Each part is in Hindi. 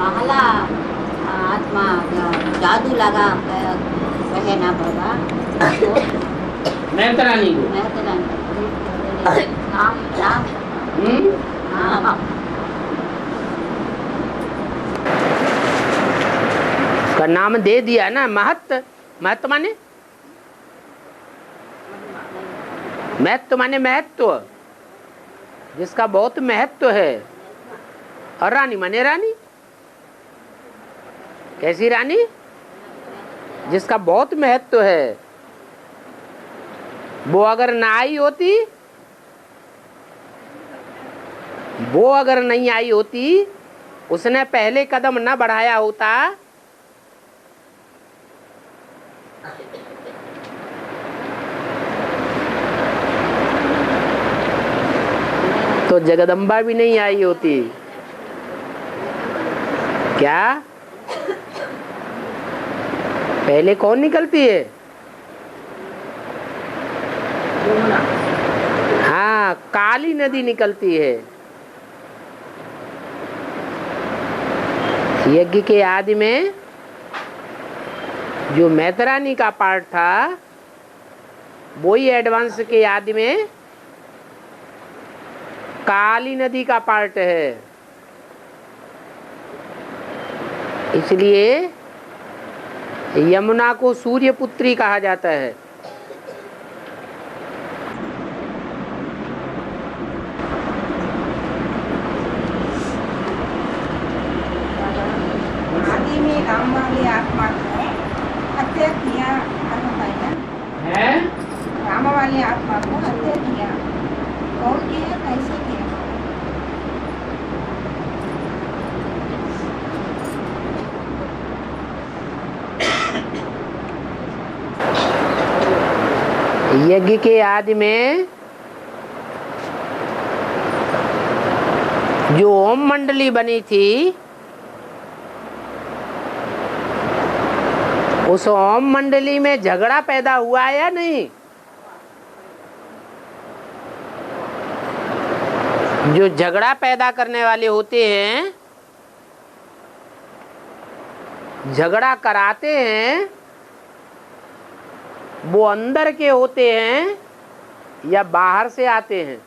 पहला आत्मा जादू लगा रहे ना बाबा मेहतरानी को नाम नाम नाम का नाम दे दिया ना। महत्व महत्व माने महत्व जिसका बहुत महत्व है। और रानी माने रानी, कैसी रानी? जिसका बहुत महत्व है। वो अगर ना आई होती, वो अगर नहीं आई होती, उसने पहले कदम न बढ़ाया होता, तो जगदम्बा भी नहीं आई होती। क्या पहले कौन निकलती है? हाँ, काली नदी निकलती है। यज्ञ के आदि में जो मैतरानी का पार्ट था, वही एडवांस के आदि में काली नदी का पार्ट है। इसलिए यमुना को सूर्य पुत्री कहा जाता है। आदि में राम वाली आत्मा को हत्या किया है। राम वाली आत्मा को हत्या किया, और किया कैसे किया? यज्ञ के आदि में जो ओम मंडली बनी थी, उस ओम मंडली में झगड़ा पैदा हुआ या नहीं? जो झगड़ा पैदा करने वाले होते हैं, झगड़ा कराते हैं, वो अंदर के होते हैं या बाहर से आते हैं?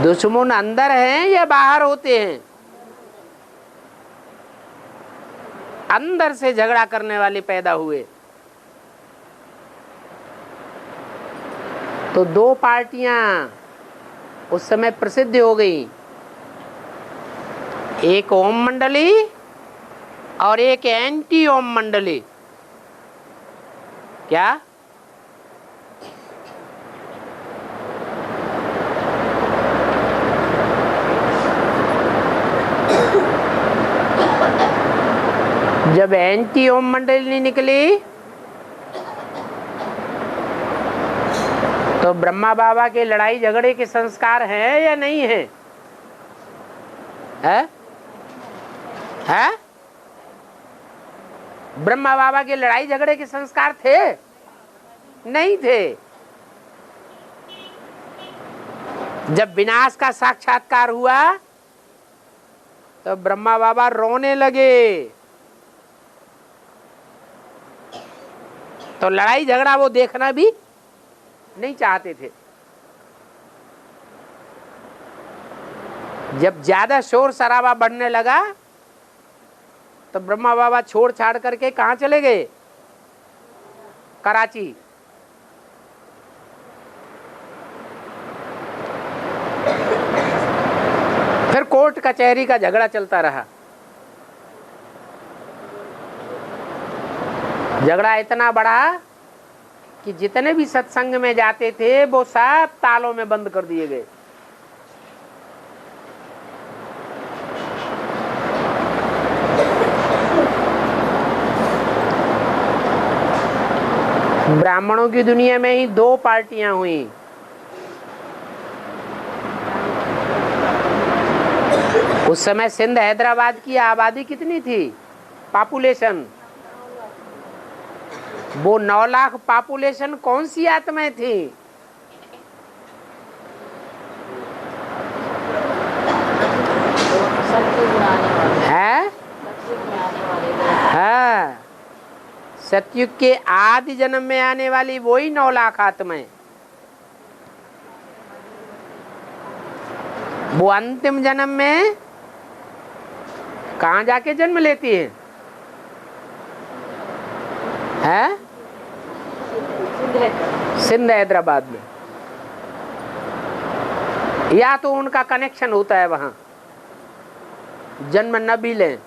दुश्मन अंदर हैं या बाहर होते हैं? अंदर से झगड़ा करने वाले पैदा हुए। तो दो पार्टियां उस समय प्रसिद्ध हो गई, एक ओम मंडली और एक एंटी ओम मंडली। क्या? जब एंटी ओम मंडली निकली, तो ब्रह्मा बाबा के लड़ाई झगड़े के संस्कार हैं या नहीं है? है? ब्रह्मा बाबा के लड़ाई झगड़े के संस्कार थे? नहीं थे। जब विनाश का साक्षात्कार हुआ, तो ब्रह्मा बाबा रोने लगे। तो लड़ाई झगड़ा वो देखना भी नहीं चाहते थे। जब ज्यादा शोर शराबा बढ़ने लगा, तो ब्रह्मा बाबा छोड़ छाड़ करके कहाँ चले गए? कराची। फिर कोर्ट कचहरी का झगड़ा चलता रहा। झगड़ा इतना बड़ा कि जितने भी सत्संग में जाते थे, वो सब तालों में बंद कर दिए गए। ब्राह्मणों की दुनिया में ही दो पार्टियां हुई। उस समय सिंध हैदराबाद की आबादी कितनी थी? पॉपुलेशन, वो 9 लाख पॉपुलेशन कौन सी आत्माएं थी? सतयुग के आदि जन्म में आने वाली वही 9 लाख आत्माएं, वो अंतिम जन्म में कहाँ जाके जन्म लेती है? सिंध हैदराबाद में। या तो उनका कनेक्शन होता है वहां, जन्म न भी लें।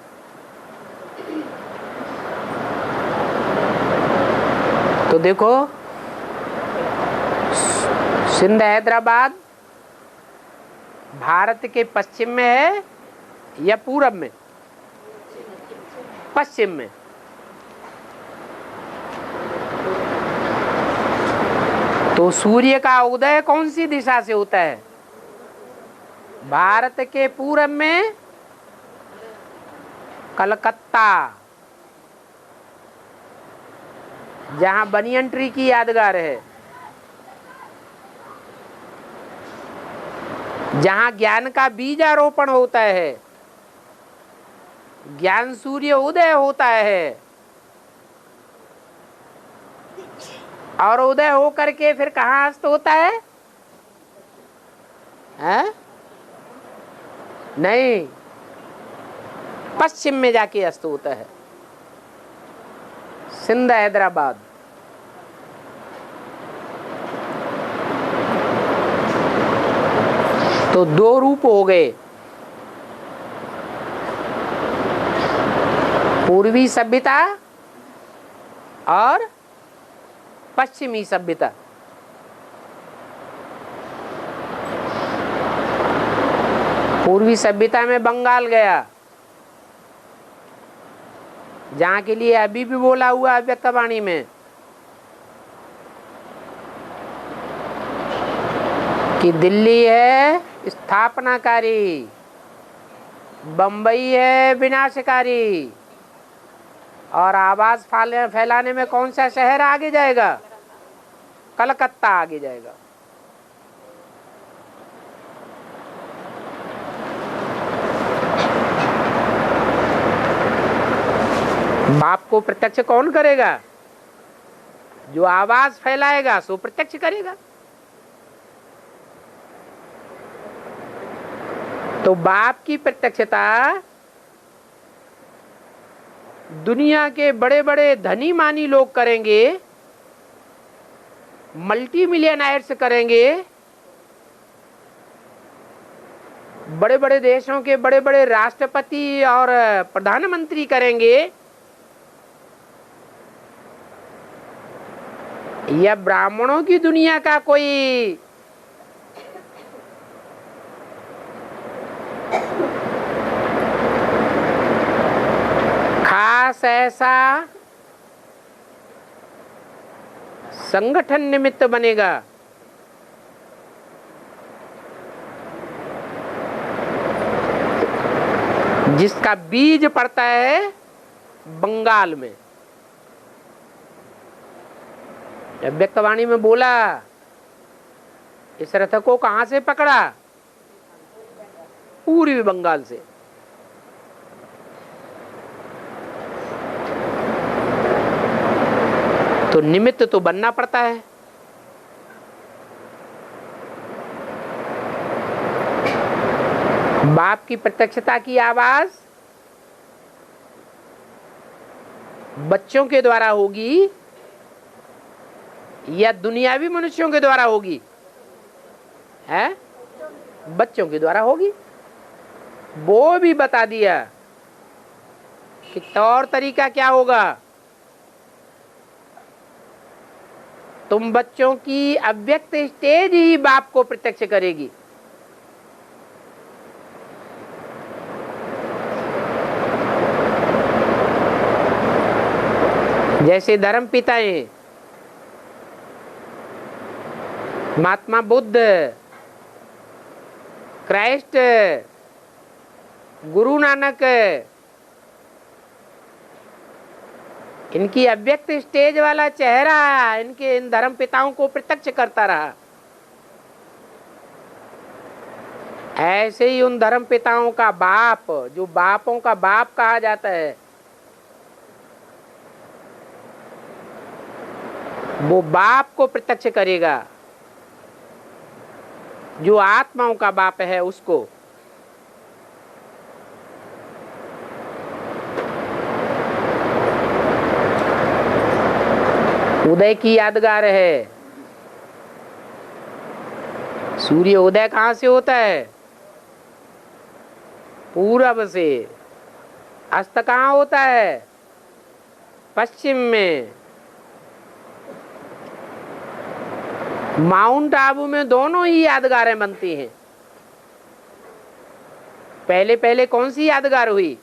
तो देखो, सिंध हैदराबाद भारत के पश्चिम में है या पूरब में? पश्चिम में। तो सूर्य का उदय कौन सी दिशा से होता है? भारत के पूरब में कलकत्ता, जहां बनियन ट्री की यादगार है, जहां ज्ञान का बीजारोपण होता है, ज्ञान सूर्य उदय होता है, और उदय हो करके फिर कहाँ अस्त होता है? हैं? नहीं, पश्चिम में जाके अस्त होता है। सिंध हैदराबाद। तो 2 रूप हो गए, पूर्वी सभ्यता और पश्चिमी सभ्यता। पूर्वी सभ्यता में बंगाल गया, जहां के लिए अभी भी बोला हुआ अव्यक्तवाणी में कि दिल्ली है स्थापनाकारी, बंबई है विनाशकारी, और आवाज फैलाने में कौन सा शहर आगे जाएगा? कलकत्ता आगे जाएगा। बाप को प्रत्यक्ष कौन करेगा? जो आवाज फैलाएगा सो प्रत्यक्ष करेगा। तो बाप की प्रत्यक्षता दुनिया के बड़े बड़े धनी मानी लोग करेंगे, मल्टी मिलियनायर्स करेंगे, बड़े बड़े देशों के बड़े बड़े राष्ट्रपति और प्रधानमंत्री करेंगे, या ब्राह्मणों की दुनिया का कोई खास ऐसा संगठन निमित्त बनेगा? जिसका बीज पड़ता है बंगाल में। व्यक्तवाणी में बोला, इस रथ को कहां से पकड़ा? पूर्वी बंगाल से। तो निमित्त तो बनना पड़ता है। बाप की प्रत्यक्षता की आवाज बच्चों के द्वारा होगी या दुनियावी मनुष्यों के द्वारा होगी? है बच्चों के द्वारा होगी। वो भी बता दिया कि तौर तरीका क्या होगा। तुम बच्चों की अव्यक्त स्टेज ही बाप को प्रत्यक्ष करेगी। जैसे धर्म पिताएं महात्मा बुद्ध, क्राइस्ट, गुरु नानक, इनकी अव्यक्त स्टेज वाला चेहरा इनके इन धर्म पिताओं को प्रत्यक्ष करता रहा। ऐसे ही उन धर्म पिताओं का बाप, जो बापों का बाप कहा जाता है, वो बाप को प्रत्यक्ष करेगा, जो आत्माओं का बाप है उसको। उदय की यादगार है। सूर्य उदय कहां से होता है? पूरब से। अस्त कहां होता है? पश्चिम में। माउंट आबू में दोनों ही यादगारें बनती हैं। पहले पहले कौन सी यादगार हुई?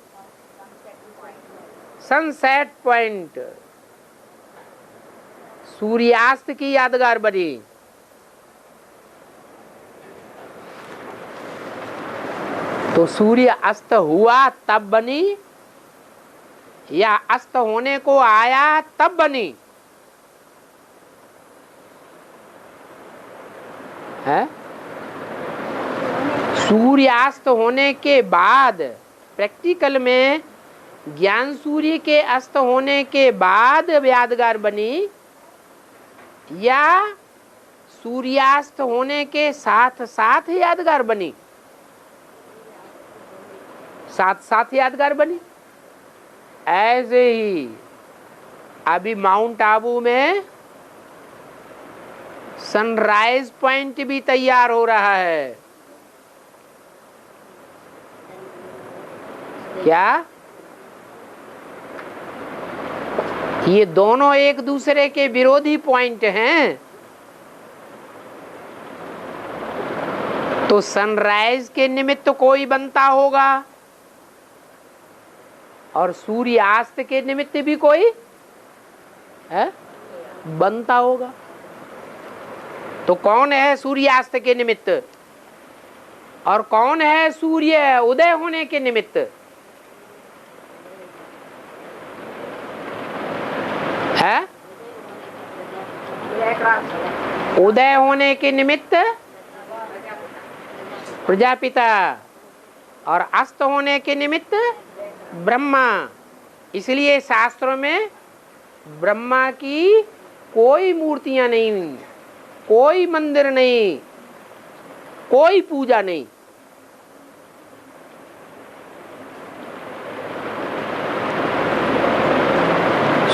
सनसेट पॉइंट, सूर्यास्त की यादगार बनी। तो सूर्य अस्त हुआ तब बनी या अस्त होने को आया तब बनी है? सूर्यास्त होने के बाद, प्रैक्टिकल में ज्ञान सूर्य के अस्त होने के बाद यादगार बनी या सूर्यास्त होने के साथ साथ यादगार बनी? साथ साथ यादगार बनी। ऐसे ही अभी माउंट आबू में सनराइज पॉइंट भी तैयार हो रहा है। क्या ये दोनों एक दूसरे के विरोधी पॉइंट हैं? तो सनराइज के निमित्त कोई बनता होगा और सूर्यास्त के निमित्त भी कोई है बनता होगा। तो कौन है सूर्यास्त के निमित्त और कौन है सूर्य उदय होने के निमित्त? है उदय होने के निमित्त प्रजापिता और अस्त होने के निमित्त ब्रह्मा। इसलिए शास्त्रों में ब्रह्मा की कोई मूर्तियां नहीं, कोई मंदिर नहीं, कोई पूजा नहीं।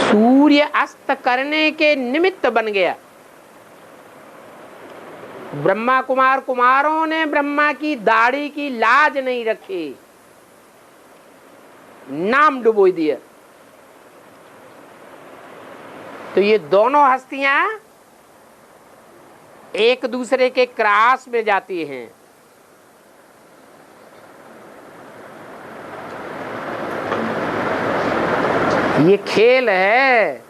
सूर्य अस्त करने के निमित्त बन गया। ब्रह्मा कुमार कुमारों ने ब्रह्मा की दाढ़ी की लाज नहीं रखी, नाम डुबो दिया। तो ये दोनों हस्तियां एक दूसरे के क्रास में जाती हैं। ये खेल है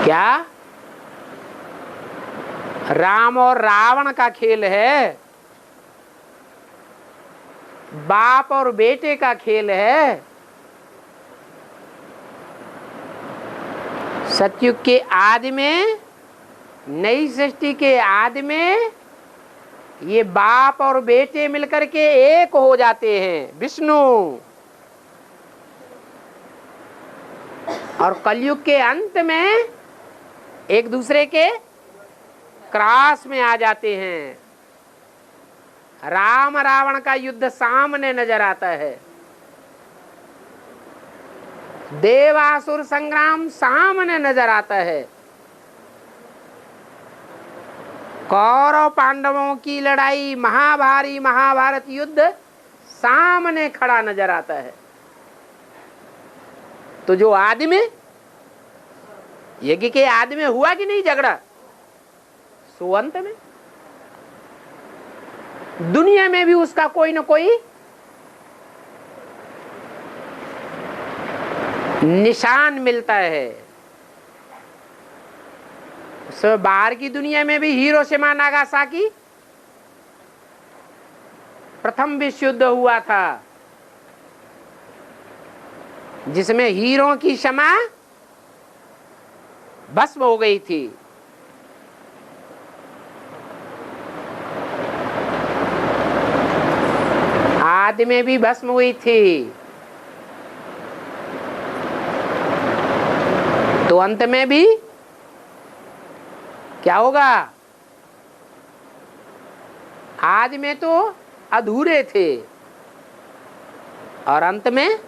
क्या? राम और रावण का खेल है, बाप और बेटे का खेल है। सतयुग के आदि में, नई सृष्टि के आदि में ये बाप और बेटे मिलकर के एक हो जाते हैं, विष्णु। और कलयुग के अंत में एक दूसरे के क्रास में आ जाते हैं। राम रावण का युद्ध सामने नजर आता है, देवासुर संग्राम सामने नजर आता है, कौरव पांडवों की लड़ाई, महाभारी महाभारत युद्ध सामने खड़ा नजर आता है। तो जो आदमी, यज्ञ के आदि में हुआ कि नहीं झगड़ा, सो अंत में दुनिया में भी उसका कोई न कोई निशान मिलता है। सो बाहर की दुनिया में भी हिरोशिमा नागासाकी प्रथम विश्व युद्ध हुआ था, जिसमें हीरो की क्षमा भस्म हो गई थी। आदि में भी भस्म हुई थी। तो अंत में भी क्या होगा? आज में तो अधूरे थे और अंत में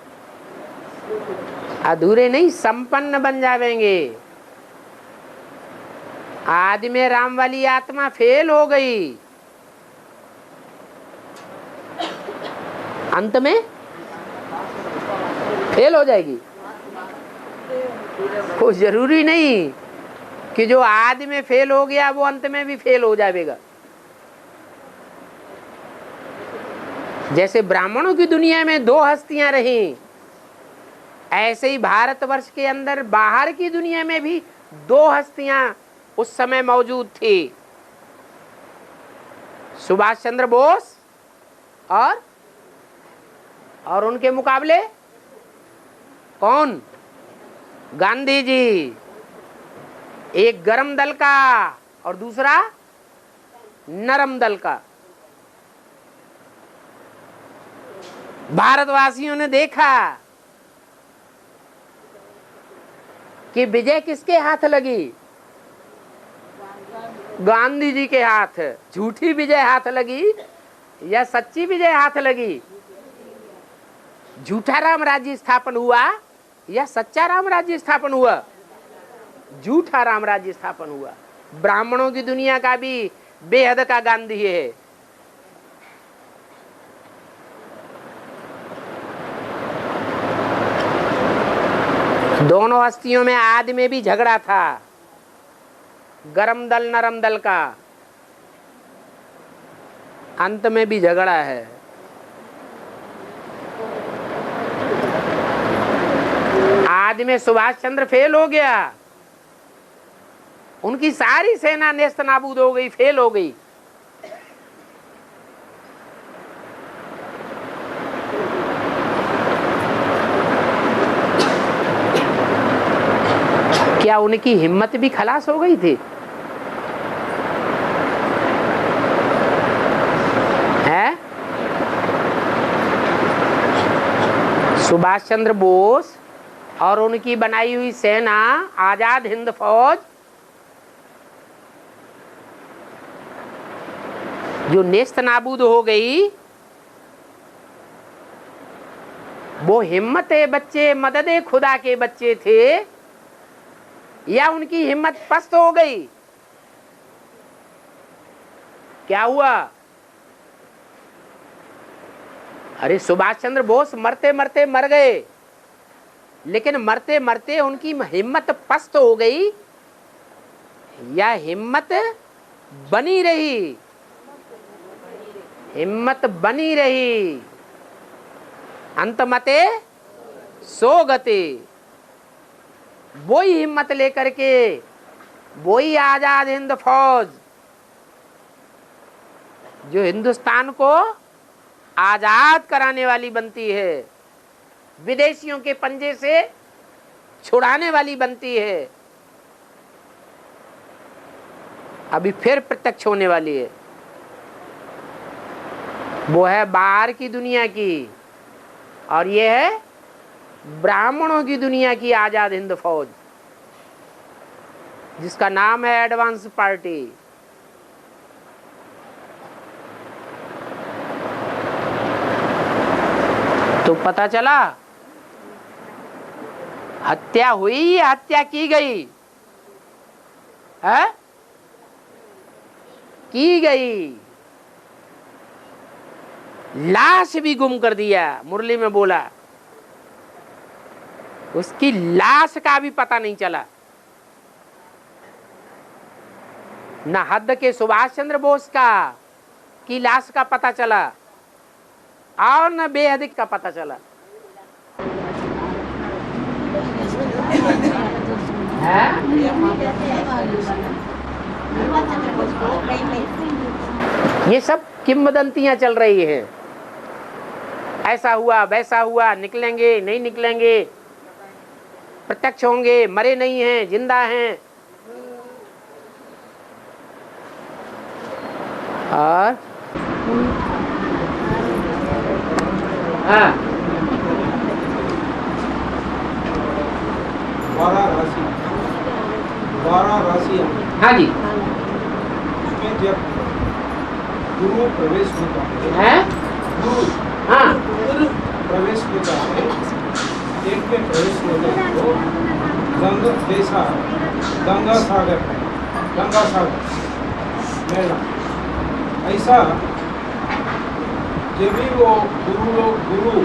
अधूरे नहीं, संपन्न बन जाएंगे। आज में राम वाली आत्मा फेल हो गई, अंत में फेल हो जाएगी। कोई जरूरी नहीं कि जो आदि में फेल हो गया वो अंत में भी फेल हो जाएगा। जैसे ब्राह्मणों की दुनिया में 2 हस्तियां रही, ऐसे ही भारतवर्ष के अंदर बाहर की दुनिया में भी 2 हस्तियां उस समय मौजूद थी, सुभाष चंद्र बोस और उनके मुकाबले कौन? गांधी जी। एक गरम दल का और दूसरा नरम दल का। भारतवासियों ने देखा कि विजय किसके हाथ लगी? गांधी जी के हाथ। झूठी विजय हाथ लगी या सच्ची विजय हाथ लगी? झूठा राम राज्य स्थापन हुआ या सच्चा राम राज्य स्थापन हुआ? झूठा राम राज्य स्थापन हुआ। ब्राह्मणों की दुनिया का भी बेहद का गांधी है। दोनों हस्तियों में आदि में भी झगड़ा था, गरम दल नरम दल का। अंत में भी झगड़ा है। आदि में सुभाष चंद्र फेल हो गया, उनकी सारी सेना नेस्त नाबूद हो गई, फेल हो गई। क्या उनकी हिम्मत भी खलास हो गई थी? है? सुभाष चंद्र बोस और उनकी बनाई हुई सेना, आजाद हिंद फौज, जो नेस्त नाबूद हो गई, वो हिम्मत बच्चे मदद खुदा के बच्चे थे या उनकी हिम्मत पस्त हो गई? क्या हुआ? अरे सुभाष चंद्र बोस मरते मरते मर गए, लेकिन मरते मरते उनकी हिम्मत पस्त हो गई या हिम्मत बनी रही? हिम्मत बनी रही। अंतमते सो गते। वही हिम्मत लेकर के वही आजाद हिंद फौज जो हिंदुस्तान को आजाद कराने वाली बनती है, विदेशियों के पंजे से छुड़ाने वाली बनती है, अभी फिर प्रत्यक्ष होने वाली है। वो है बाहर की दुनिया की और ये है ब्राह्मणों की दुनिया की आजाद हिंद फौज, जिसका नाम है एडवांस पार्टी। तो पता चला हत्या हुई या हत्या की गई? है? की गई। लाश भी गुम कर दिया। मुरली में बोला उसकी लाश का भी पता नहीं चला। न हद के सुभाष चंद्र बोस का की लाश का पता चला और न बेहद का पता चला। ये सब किंवदंतियां चल रही हैं। ऐसा हुआ वैसा हुआ, निकलेंगे नहीं निकलेंगे, प्रत्यक्ष होंगे, मरे नहीं हैं, जिंदा हैं। और वाराणसी राशि है, हाँ जी उसमें जब गुरु प्रवेश होता है, गुरु हाँ प्रवेश होता है, एक में प्रवेश होते हैं तो गंगा जैसा गंगा सागर मेला, ऐसा जब भी वो गुरु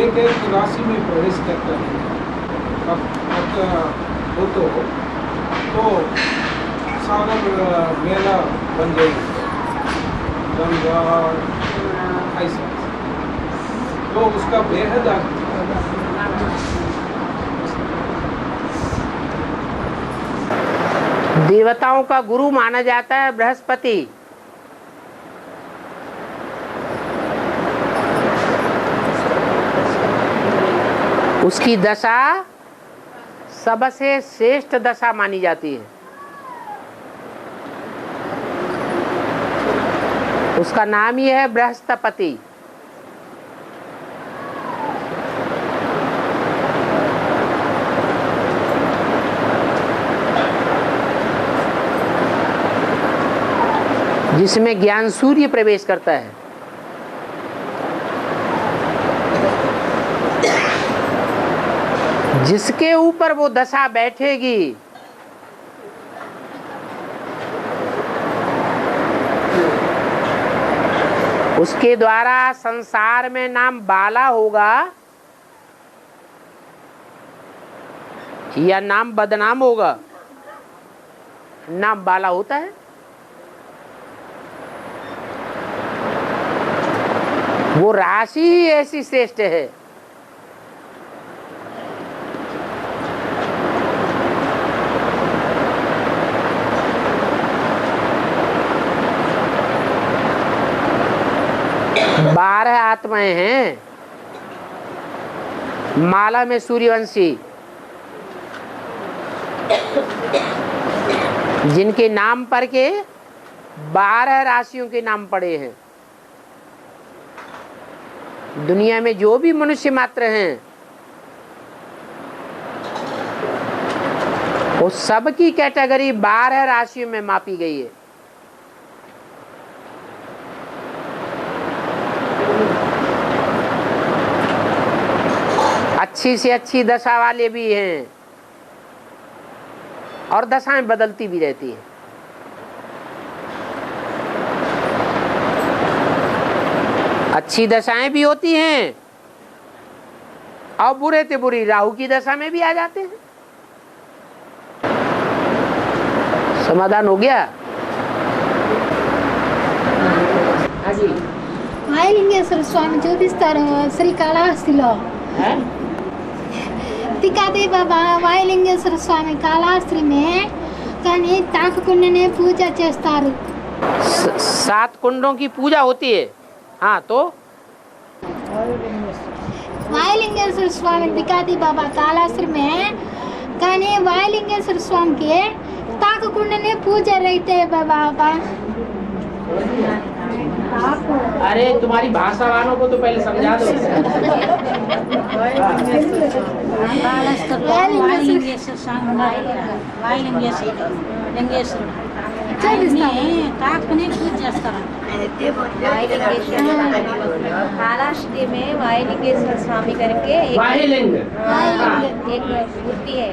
एक राशि में प्रवेश करता है हो तो सागर मेला बन जाएगी, गंगा ऐसा, तो उसका बेहद देवताओं का गुरु माना जाता है बृहस्पति। उसकी दशा सबसे श्रेष्ठ दशा मानी जाती है। उसका नाम ही है बृहस्पति। जिसमें ज्ञान सूर्य प्रवेश करता है। जिसके ऊपर वो दशा बैठेगी उसके द्वारा संसार में नाम बाला होगा या नाम बदनाम होगा। नाम बाला होता है। वो राशि ही ऐसी श्रेष्ठ है। बारह आत्माएं हैं माला में सूर्यवंशी, जिनके नाम पर के 12 राशियों के नाम पड़े हैं। दुनिया में जो भी मनुष्य मात्र हैं वो सब की कैटेगरी 12 राशियों में मापी गई है। अच्छी से अच्छी दशा वाले भी हैं और दशाएं बदलती भी रहती हैं। अच्छी दशाएं भी होती हैं और बुरे ते बुरी राहु की दशा में भी आ जाते हैं। समाधान हो गया? हाँ जी। వాయులింగేశ్వర స్వామి చూపిస్తారు శ్రీకాళహస్తిలో. తికాదే బాబా వాయులింగేశ్వర స్వామి కాళహస్తిమే కానీ తాకకుండానే పూజ చేస్తారు. 7 कुंडों की पूजा होती है। हाँ तो వాయులింగేశ్వర స్వామి తికాదే బాబా కాళహస్తిమే కానీ వాయులింగేశ్వర స్వామికి తాకకుండానే పూజ రైతే బాబా. अरे तुम्हारी भाषा वालों को तो पहले समझा दो। कालाष्टी में वायुलिंगेश्वर स्वामी करके वायुलिंग एक मूर्ति है।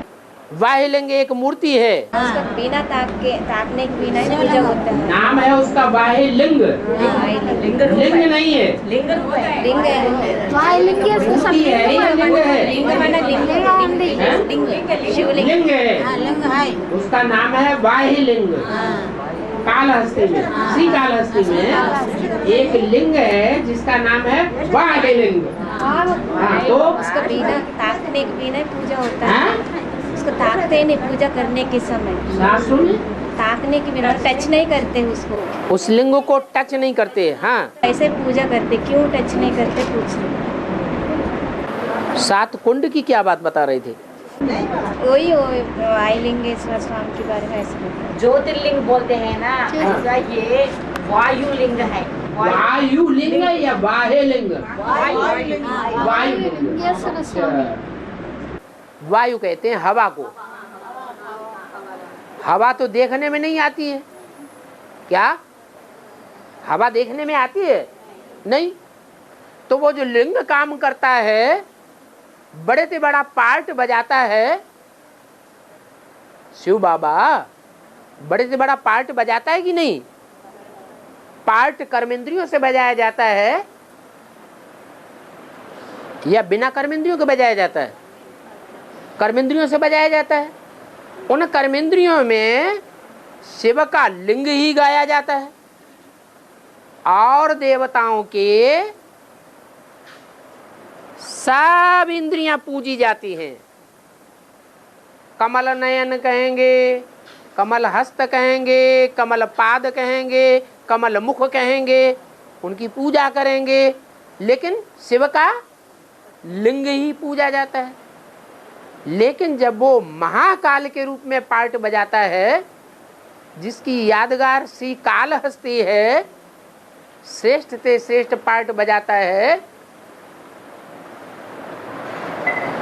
वायुलिंग एक मूर्ति है। उसका बिना ताकने के बिना ही पूजा होता है। नाम है उसका वायुलिंग। लिंग नहीं है, लिंग है। వాయులింగేశ్వర मूर्ति है, लिंग है। लिंग माना शिवलिंग लिंग है, लिंग है। उसका नाम है वायुलिंग। कालहस्ती में, श्री कालहस्ती में एक लिंग है जिसका नाम है वायुलिंग। हाँ तो उसका बिना ताकने के बिना ही पूजा होता है। उसको ताकते नहीं पूजा करने के समय, ताकने के बिना टच नहीं करते उसको। उस लिंग को टच नहीं करते। हाँ ऐसे पूजा करते, क्यों टच नहीं करते पूछ रहे। 7 कुंड की क्या बात बता रहे थे? वही वायुलिंगेश्वर स्वामी के बारे में ऐसे बताया। ज्योतिर्लिंग बोलते हैं ना, ऐसा ये वायुलिंग है। वायुलिंग या वायुलिंग? వాయులింగేశ్వర స్వామి वायु कहते हैं हवा को। हवा तो देखने में नहीं आती है। क्या हवा देखने में आती है? नहीं। तो वो जो लिंग काम करता है, बड़े से बड़ा पार्ट बजाता है, शिव बाबा बड़े से बड़ा पार्ट बजाता है कि नहीं? पार्ट कर्मेंद्रियों से बजाया जाता है या बिना कर्मेंद्रियों के बजाया जाता है? कर्मेंद्रियों से बजाया जाता है। उन कर्मेंद्रियों में शिव का लिंग ही गाया जाता है और देवताओं के सब इंद्रियां पूजी जाती हैं। कमल नयन कहेंगे, कमल हस्त कहेंगे, कमल पाद कहेंगे, कमल मुख कहेंगे, उनकी पूजा करेंगे, लेकिन शिव का लिंग ही पूजा जाता है। लेकिन जब वो महाकाल के रूप में पार्ट बजाता है, जिसकी यादगार श्री कालहस्ती है, श्रेष्ठ से श्रेष्ठ पार्ट बजाता है,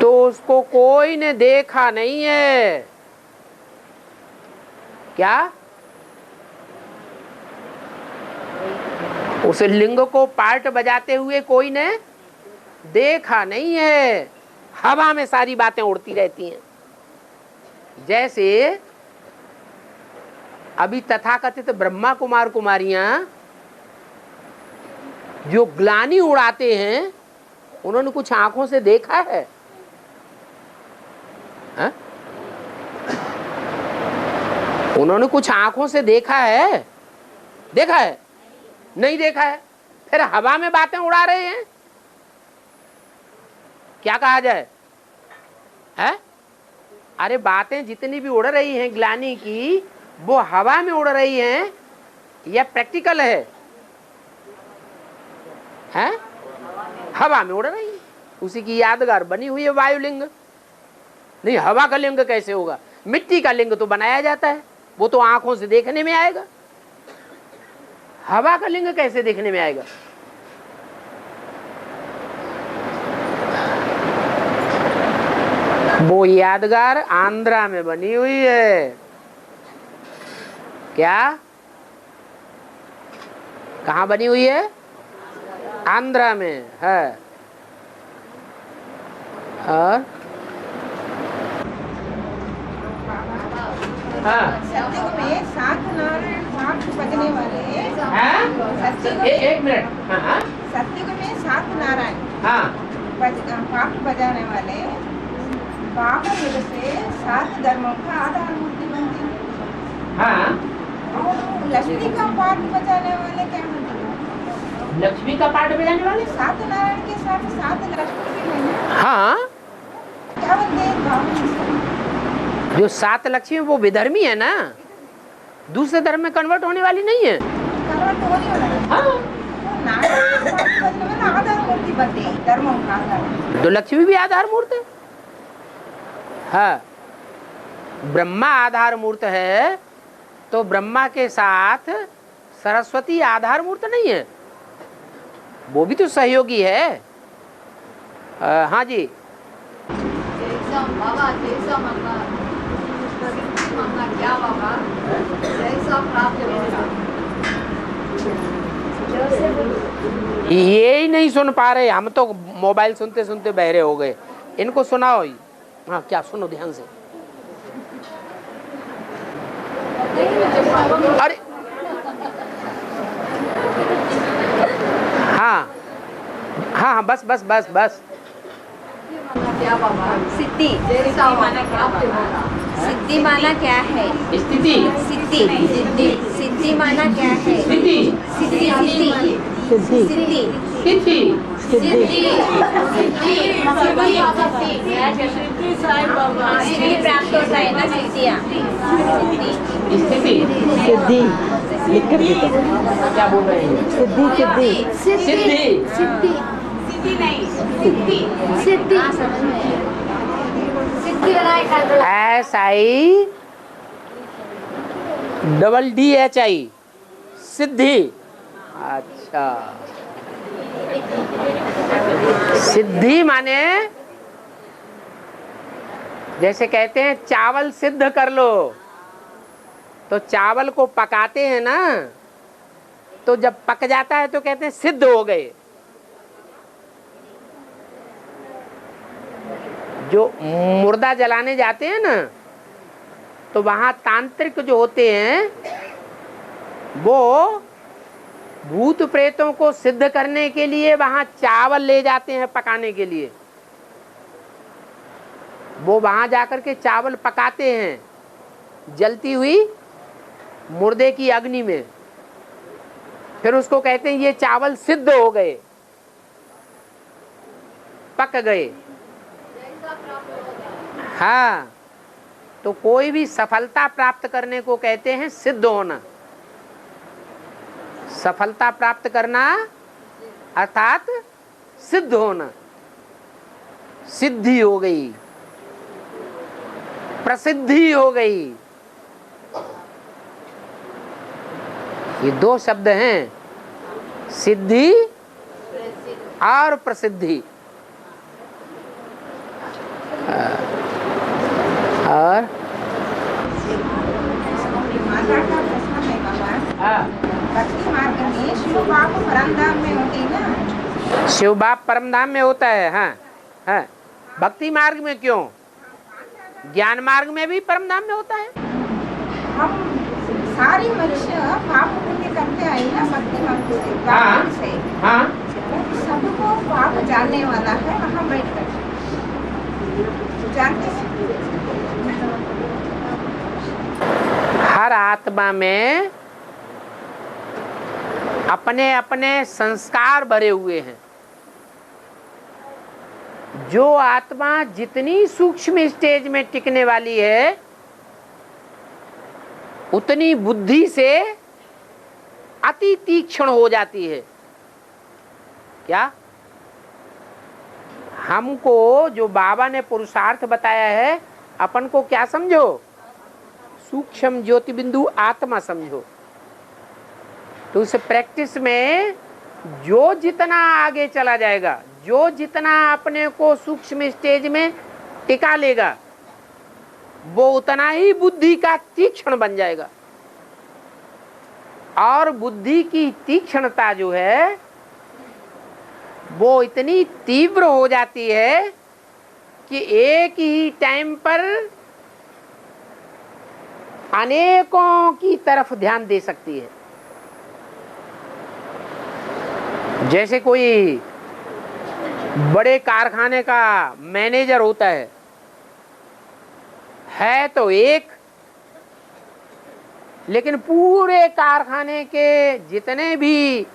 तो उसको कोई ने देखा नहीं है। क्या उस लिंग को पार्ट बजाते हुए कोई ने देखा नहीं है। हवा में सारी बातें उड़ती रहती हैं। जैसे अभी तथाकथित ब्रह्मा कुमार कुमारियां जो ग्लानि उड़ाते हैं, उन्होंने कुछ आंखों से देखा है? हा? उन्होंने कुछ आंखों से देखा है? देखा है? नहीं देखा है। फिर हवा में बातें उड़ा रहे हैं। क्या कहा जाए? है? अरे बातें जितनी भी उड़ रही हैं ग्लानि की, वो हवा में उड़ रही हैं या प्रैक्टिकल है? हैं? हवा में उड़ रही है। उसी की यादगार बनी हुई है वायुलिंग। नहीं, हवा का लिंग कैसे होगा? मिट्टी का लिंग तो बनाया जाता है, वो तो आंखों से देखने में आएगा। हवा का लिंग कैसे देखने में आएगा? वो यादगार आंध्रा में बनी हुई है। क्या? कहाँ बनी हुई है? आंध्रा में है। और हाँ, सत्युग में सात नारायण पाठ बजने वाले एक मिनट। हाँ, सत्युग में सात नारायण हाँ, पाठ बजाने वाले बाबा युग से सात धर्मों का आधार मूर्ति बनती है। हाँ। और लक्ष्मी का पाठ बजाने वाले क्या बनते? लक्ष्मी का पाठ बजाने वाले सात नारायण के साथ सात लक्ष्मी भी है ना? हाँ, क्या बनते हैं? जो सात लक्ष्मी वो विधर्मी है ना, दूसरे धर्म में कन्वर्ट होने वाली नहीं है। कन्वर्ट हो रही है। हाँ। नारायण के पाठ बजने वाला आधार मूर्ति बनते हैं, धर्मों का आधार। तो लक्ष्मी भी आधार मूर्त है। हाँ, ब्रह्मा आधार मूर्त है, तो ब्रह्मा के साथ सरस्वती आधार मूर्त नहीं है, वो भी तो सहयोगी है। हाँ जी। बाबा जैसा मांगना क्या बाबा, जैसा प्राप्त होगा। ये ही नहीं सुन पा रहे, हम तो मोबाइल सुनते सुनते बहरे हो गए। इनको सुनाओ। हाँ, क्या सुनो ध्यान से। अरे हाँ हाँ, बस बस बस बस। क्या बाबा? सिद्धि। जैसा माना प्राप्त होगा। सिद्धि माना क्या है? स्थिति। सिद्धि। सिद्धि। सिद्धि माना क्या है? स्थिति। सिद्धि। सिद्धि। सिद्धि। स्थिति। सिद्धि प्राप्त होता है ना, सिद्धियाँ। स्थिति। सिद्धि लिख कर देता क्या बोल रहे हैं? सिद्धि सिद्धि सिद्धि। सिद्धि सिद्धि सिद्धि SI DDHI सिद्धि। अच्छा, सिद्धि माने जैसे कहते हैं चावल सिद्ध कर लो, तो चावल को पकाते हैं ना, तो जब पक जाता है तो कहते हैं सिद्ध हो गए। जो मुर्दा जलाने जाते हैं ना, तो वहां तांत्रिक जो होते हैं वो भूत प्रेतों को सिद्ध करने के लिए वहां चावल ले जाते हैं पकाने के लिए। वो वहां जाकर के चावल पकाते हैं जलती हुई मुर्दे की अग्नि में, फिर उसको कहते हैं ये चावल सिद्ध हो गए, पक गए। हाँ, तो कोई भी सफलता प्राप्त करने को कहते हैं सिद्ध होना। सफलता प्राप्त करना अर्थात सिद्ध होना। सिद्धि हो गई, प्रसिद्धि हो गई। ये दो शब्द हैं, सिद्धि और प्रसिद्धि। और माता का प्रश्न है बाबा, भक्ति मार्ग में शिव बाप परमधाम में होते हैं ना? शिव बाप परमधाम में होता है। हाँ हाँ, भक्ति मार्ग में क्यों? ज्ञान मार्ग में भी परमधाम में होता है। हम सारी मनुष्य पाप पुण्य करते आए ना भक्ति मार्ग से, हाँ। भगवान से। हाँ, सबको पाप जानने वाला है वहाँ बैठ कर, जानते हैं। हर आत्मा में अपने अपने संस्कार भरे हुए हैं। जो आत्मा जितनी सूक्ष्म स्टेज में टिकने वाली है, उतनी बुद्धि से अति तीक्ष्ण हो जाती है। क्या? हमको जो बाबा ने पुरुषार्थ बताया है, अपन को क्या समझो? सूक्ष्म ज्योति बिंदु आत्मा समझो। तो उस प्रैक्टिस में जो जितना आगे चला जाएगा, जो जितना अपने को सूक्ष्म स्टेज में टिका लेगा, वो उतना ही बुद्धि का तीक्ष्ण बन जाएगा। और बुद्धि की तीक्ष्णता जो है वो इतनी तीव्र हो जाती है कि एक ही टाइम पर अनेकों की तरफ ध्यान दे सकती है। जैसे कोई बड़े कारखाने का मैनेजर होता है तो एक, लेकिन पूरे कारखाने के जितने भी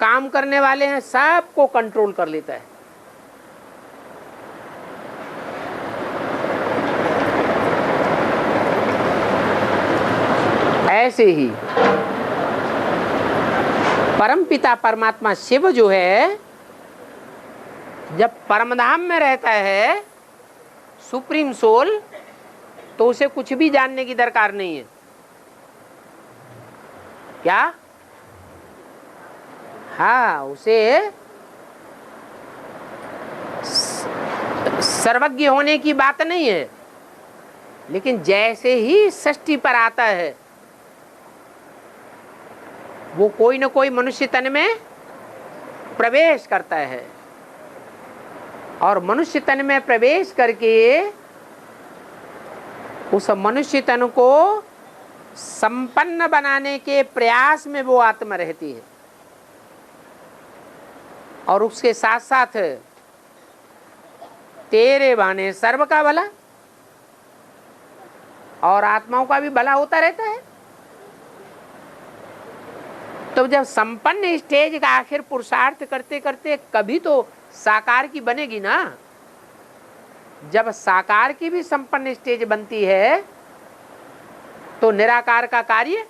काम करने वाले हैं सबको कंट्रोल कर लेता है। ऐसे ही परमपिता परमात्मा शिव जो है, जब परमधाम में रहता है सुप्रीम सोल, तो उसे कुछ भी जानने की दरकार नहीं है। क्या? हाँ, उसे सर्वज्ञ होने की बात नहीं है, लेकिन जैसे ही सृष्टि पर आता है वो कोई न कोई मनुष्य तन में प्रवेश करता है, और मनुष्य तन में प्रवेश करके उस मनुष्य तन को संपन्न बनाने के प्रयास में वो आत्मा रहती है। और उसके साथ साथ तेरे बहाने सर्व का भला और आत्माओं का भी भला होता रहता है। तो जब संपन्न स्टेज का आखिर पुरुषार्थ करते करते कभी तो साकार की बनेगी ना। जब साकार की भी संपन्न स्टेज बनती है तो निराकार का कार्य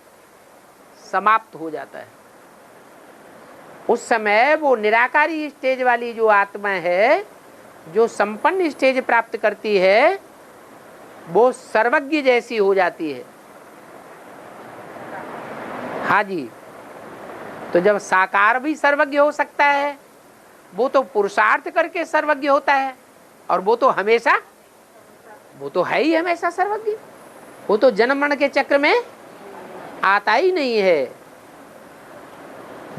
समाप्त हो जाता है। उस समय वो निराकारी स्टेज वाली जो आत्मा है, जो संपन्न स्टेज प्राप्त करती है, वो सर्वज्ञ जैसी हो जाती है। हाँ जी, तो जब साकार भी सर्वज्ञ हो सकता है, वो तो पुरुषार्थ करके सर्वज्ञ होता है, और वो तो हमेशा, वो तो है ही हमेशा सर्वज्ञ। वो तो जन्म मरण के चक्र में आता ही नहीं है।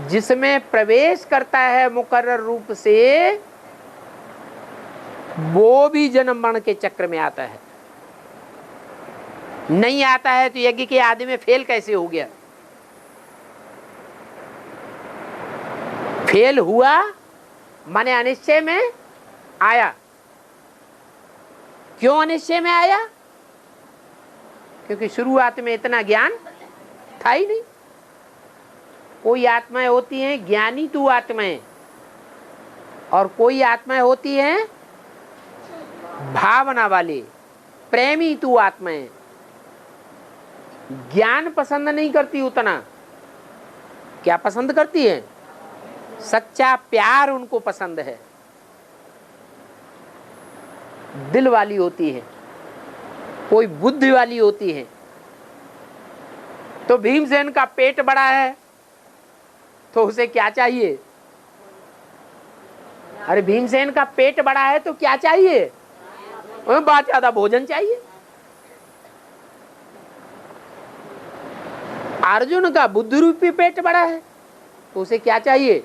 जिसमें प्रवेश करता है मुकर्रर रूप से वो भी जन्म मरण के चक्र में आता है। नहीं आता है तो यज्ञ के आदि में फेल कैसे हो गया? फेल हुआ माने अनिश्चय में आया। क्यों अनिश्चय में आया? क्योंकि शुरुआत में इतना ज्ञान था ही नहीं। कोई आत्माएं होती हैं ज्ञानी तू आत्माएं, और कोई आत्माएं होती हैं भावना वाले प्रेमी तू आत्माएं। ज्ञान पसंद नहीं करती उतना। क्या पसंद करती है? सच्चा प्यार उनको पसंद है। दिल वाली होती है, कोई बुद्धि वाली होती है। तो भीमसेन का पेट बड़ा है तो उसे क्या चाहिए? अरे भीमसेन का पेट बड़ा है तो क्या चाहिए? बहुत ज्यादा भोजन चाहिए। अर्जुन का बुद्धि रूपी पेट बड़ा है तो उसे क्या चाहिए?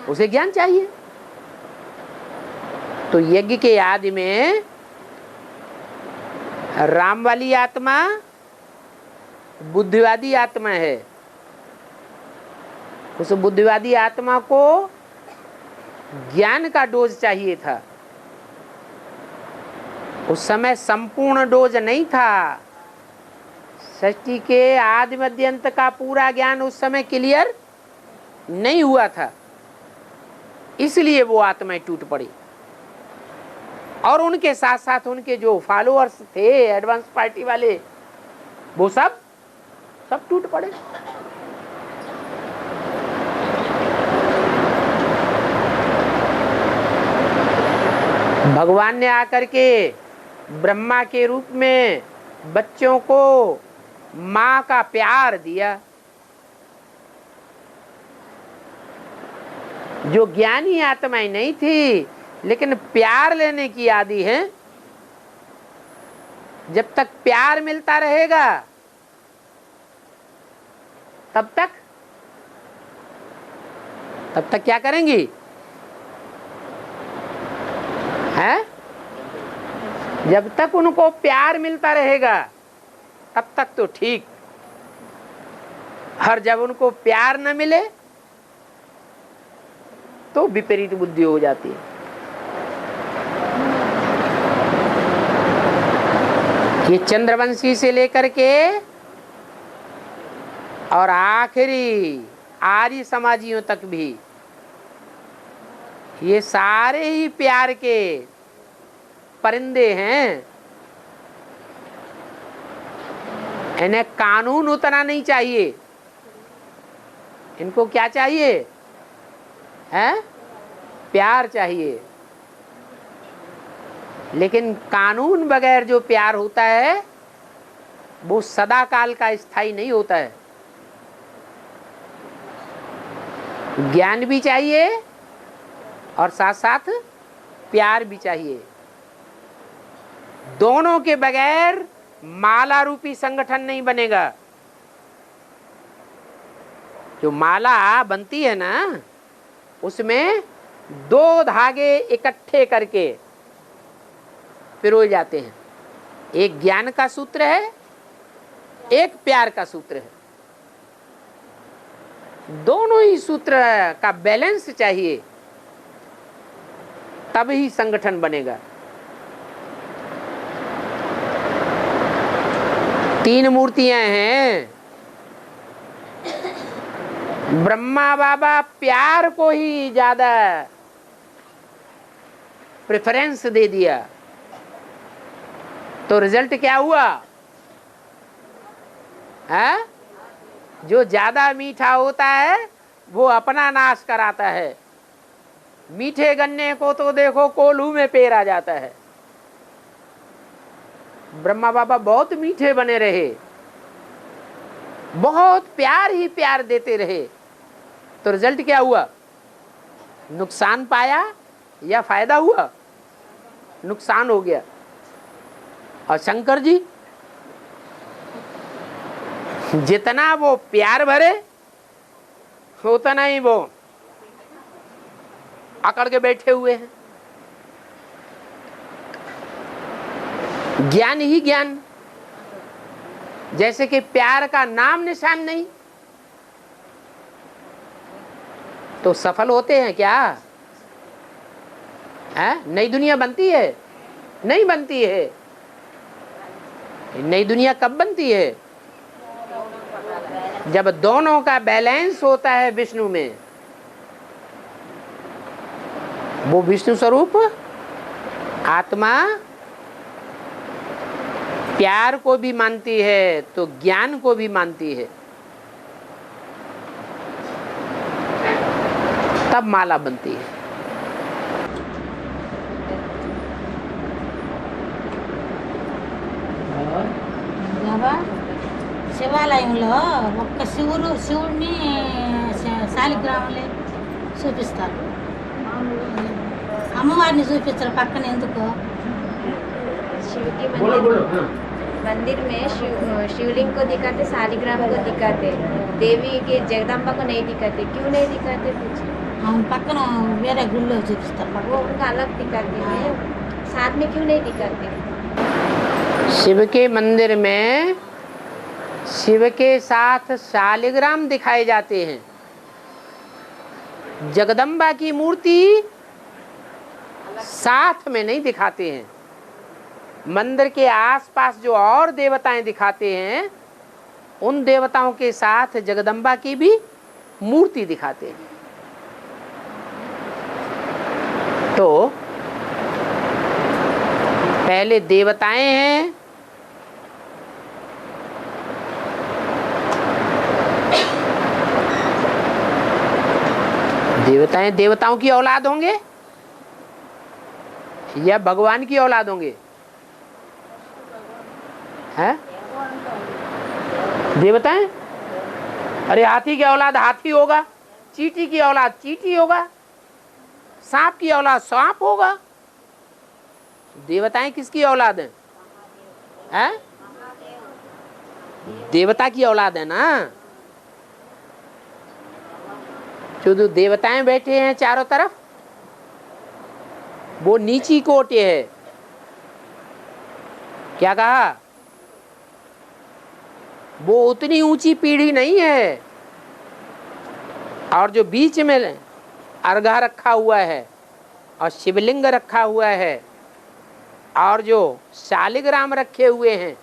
उसे ज्ञान चाहिए। तो यज्ञ के आदि में राम वाली आत्मा बुद्धिवादी आत्मा है। उस बुद्धिवादी आत्मा को ज्ञान का डोज चाहिए था। उस समय संपूर्ण डोज नहीं था। सृष्टि के आदि मध्य अंत का पूरा ज्ञान उस समय क्लियर नहीं हुआ था, इसलिए वो आत्माएं टूट पड़ी। और उनके साथ साथ उनके जो फॉलोअर्स थे एडवांस पार्टी वाले, वो सब टूट पड़े। भगवान ने आकर के ब्रह्मा के रूप में बच्चों को माँ का प्यार दिया। जो ज्ञानी आत्माएं नहीं थी लेकिन प्यार लेने की आदि है, जब तक प्यार मिलता रहेगा तब तक क्या करेंगी? है? जब तक उनको प्यार मिलता रहेगा तब तक तो ठीक। और जब उनको प्यार न मिले तो विपरीत बुद्धि हो जाती है। ये चंद्रवंशी से लेकर के और आखिरी आर्य समाजियों तक भी ये सारे ही प्यार के परिंदे हैं। इन्हें कानून उतना नहीं चाहिए। इनको क्या चाहिए? है? प्यार चाहिए। लेकिन कानून बगैर जो प्यार होता है वो सदा काल का स्थायी नहीं होता है। ज्ञान भी चाहिए और साथ साथ प्यार भी चाहिए। दोनों के बगैर माला रूपी संगठन नहीं बनेगा। जो माला बनती है ना, उसमें दो धागे इकट्ठे करके पिरोए जाते हैं। एक ज्ञान का सूत्र है, एक प्यार का सूत्र है। दोनों ही सूत्र का बैलेंस चाहिए, तब ही संगठन बनेगा। तीन मूर्तियां हैं। ब्रह्मा बाबा प्यार को ही ज्यादा प्रेफरेंस दे दिया, तो रिजल्ट क्या हुआ? है? जो ज्यादा मीठा होता है वो अपना नाश कराता है। मीठे गन्ने को तो देखो कोल्हू में पेर आ जाता है। ब्रह्मा बाबा बहुत मीठे बने रहे, बहुत प्यार ही प्यार देते रहे, तो रिजल्ट क्या हुआ? नुकसान पाया या फायदा हुआ? नुकसान हो गया। और शंकर जी जितना वो प्यार भरे उतना ही वो अकड़ के बैठे हुए हैं। ज्ञान ही ज्ञान, जैसे कि प्यार का नाम निशान नहीं, तो सफल होते हैं क्या? नई दुनिया बनती है? नहीं बनती है। नई दुनिया कब बनती है? जब दोनों का बैलेंस होता है विष्णु में। वो विष्णु स्वरूप आत्मा प्यार को भी मानती है तो ज्ञान को भी मानती है, तब माला बनती है। శివాలయంలో ఒక్క శివుడిని శాలిగ్రాములే చూపిస్తారు, అమ్మవారిని చూపించరు పక్కన ఎందుకు? शिव के मंदिर में शिवलिंग को दिखाते, शालिग्राम को दिखाते, देवी के जगदम्बा को नहीं दिखाते। क्यों नहीं दिखाते? कुछ పక్కన వేరే గుళ్ళో చూపిస్తారు, वो उनका अलग दिखाते हैं, साथ में क्यों नहीं दिखाते? शिव के मंदिर में शिव के साथ शालिग्राम दिखाए जाते हैं। जगदम्बा की मूर्ति साथ में नहीं दिखाते हैं। मंदिर के आसपास जो और देवताएं दिखाते हैं, उन देवताओं के साथ जगदम्बा की भी मूर्ति दिखाते हैं। तो पहले देवताएं हैं, देवताओं की औलाद होंगे या भगवान की औलाद होंगे? हैं? देवताएं? अरे हाथी की औलाद हाथी होगा, चींटी की औलाद चींटी होगा, सांप की औलाद सांप होगा। देवताएं किसकी औलाद हैं? हैं? देवता की औलाद है ना। जो देवताएं बैठे हैं चारों तरफ, वो नीची कोटि है। क्या कहा? वो उतनी ऊंची पीढ़ी नहीं है। और जो बीच में अर्घा रखा हुआ है और शिवलिंग रखा हुआ है और जो शालिग्राम रखे हुए हैं,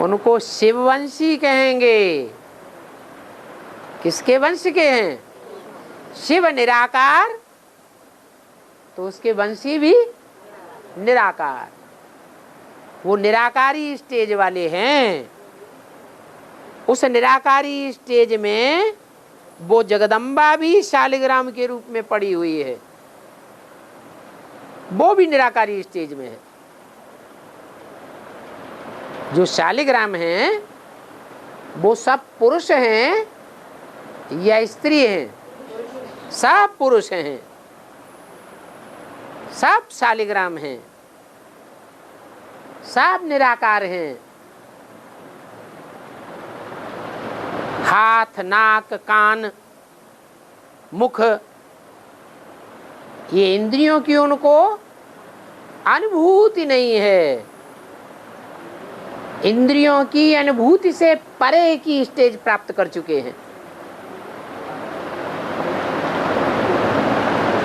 उनको शिववंशी कहेंगे। किसके वंश के हैं? शिव निराकार, तो उसके वंशी भी निराकार। वो निराकारी स्टेज वाले हैं। उस निराकारी स्टेज में वो जगदम्बा भी शालिग्राम के रूप में पड़ी हुई है, वो भी निराकारी स्टेज में है। जो शालिग्राम हैं वो सब पुरुष हैं या स्त्री हैं? सब पुरुष हैं, सब शालिग्राम हैं, सब निराकार हैं। हाथ, नाक, कान, मुख, ये इंद्रियों की उनको अनुभूति नहीं है। इंद्रियों की अनुभूति से परे की स्टेज प्राप्त कर चुके हैं।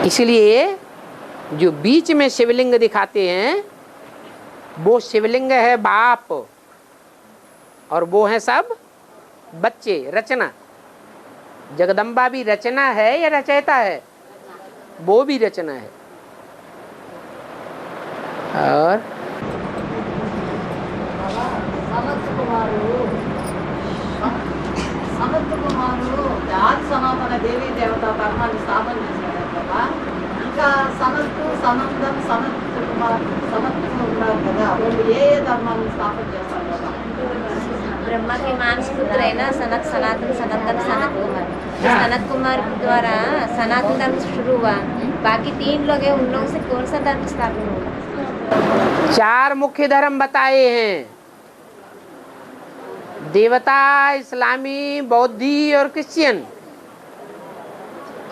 इसलिए जो बीच में शिवलिंग दिखाते हैं, वो शिवलिंग है बाप और वो है सब बच्चे, रचना। जगदम्बा भी रचना है या रचयिता है? वो भी रचना है। और సమర్థ కుమారుడు ఆది సనాతన దేవీ దేవతా ధర్మాన్ని స్థాపన చేశాడు కదా. ఇంకా సమర్థు, సనందం, సమర్థ కుమార్, సమర్థులు ఉన్నారు కదా, వాళ్ళు ఏ ధర్మాన్ని స్థాపన చేస్తారు కదా? ब्रह्मा के मानस पुत्र है ना, सनत, सनातन, सनंदन, सनत कुमार। सनत कुमार द्वारा सनातन धर्म शुरू हुआ। बाकी 3 लोग हैं, उन लोगों से कौन सा धर्म स्थापन हुआ? 4 मुख्य धर्म बताए हैं। देवता, इस्लामी, बौद्धि और क्रिश्चियन,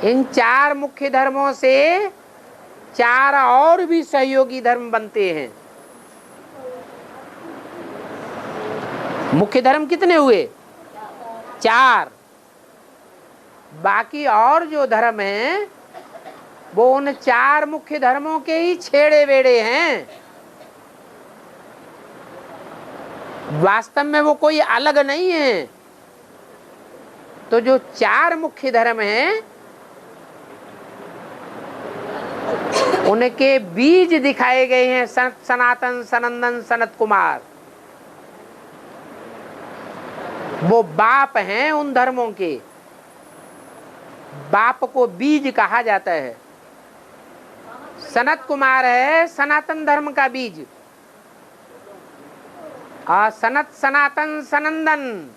इन 4 मुख्य धर्मों से 4 और भी सहयोगी धर्म बनते हैं। मुख्य धर्म कितने हुए? 4। बाकी और जो धर्म हैं वो उन 4 मुख्य धर्मों के ही छेड़े वेड़े हैं। वास्तव में वो कोई अलग नहीं है। तो जो 4 मुख्य धर्म हैं उनके बीज दिखाए गए हैं सनातन, सनंदन, सनत कुमार। वो बाप हैं उन धर्मों के। बाप को बीज कहा जाता है। सनत कुमार है सनातन धर्म का बीज। और सनत, सनातन, सनंदन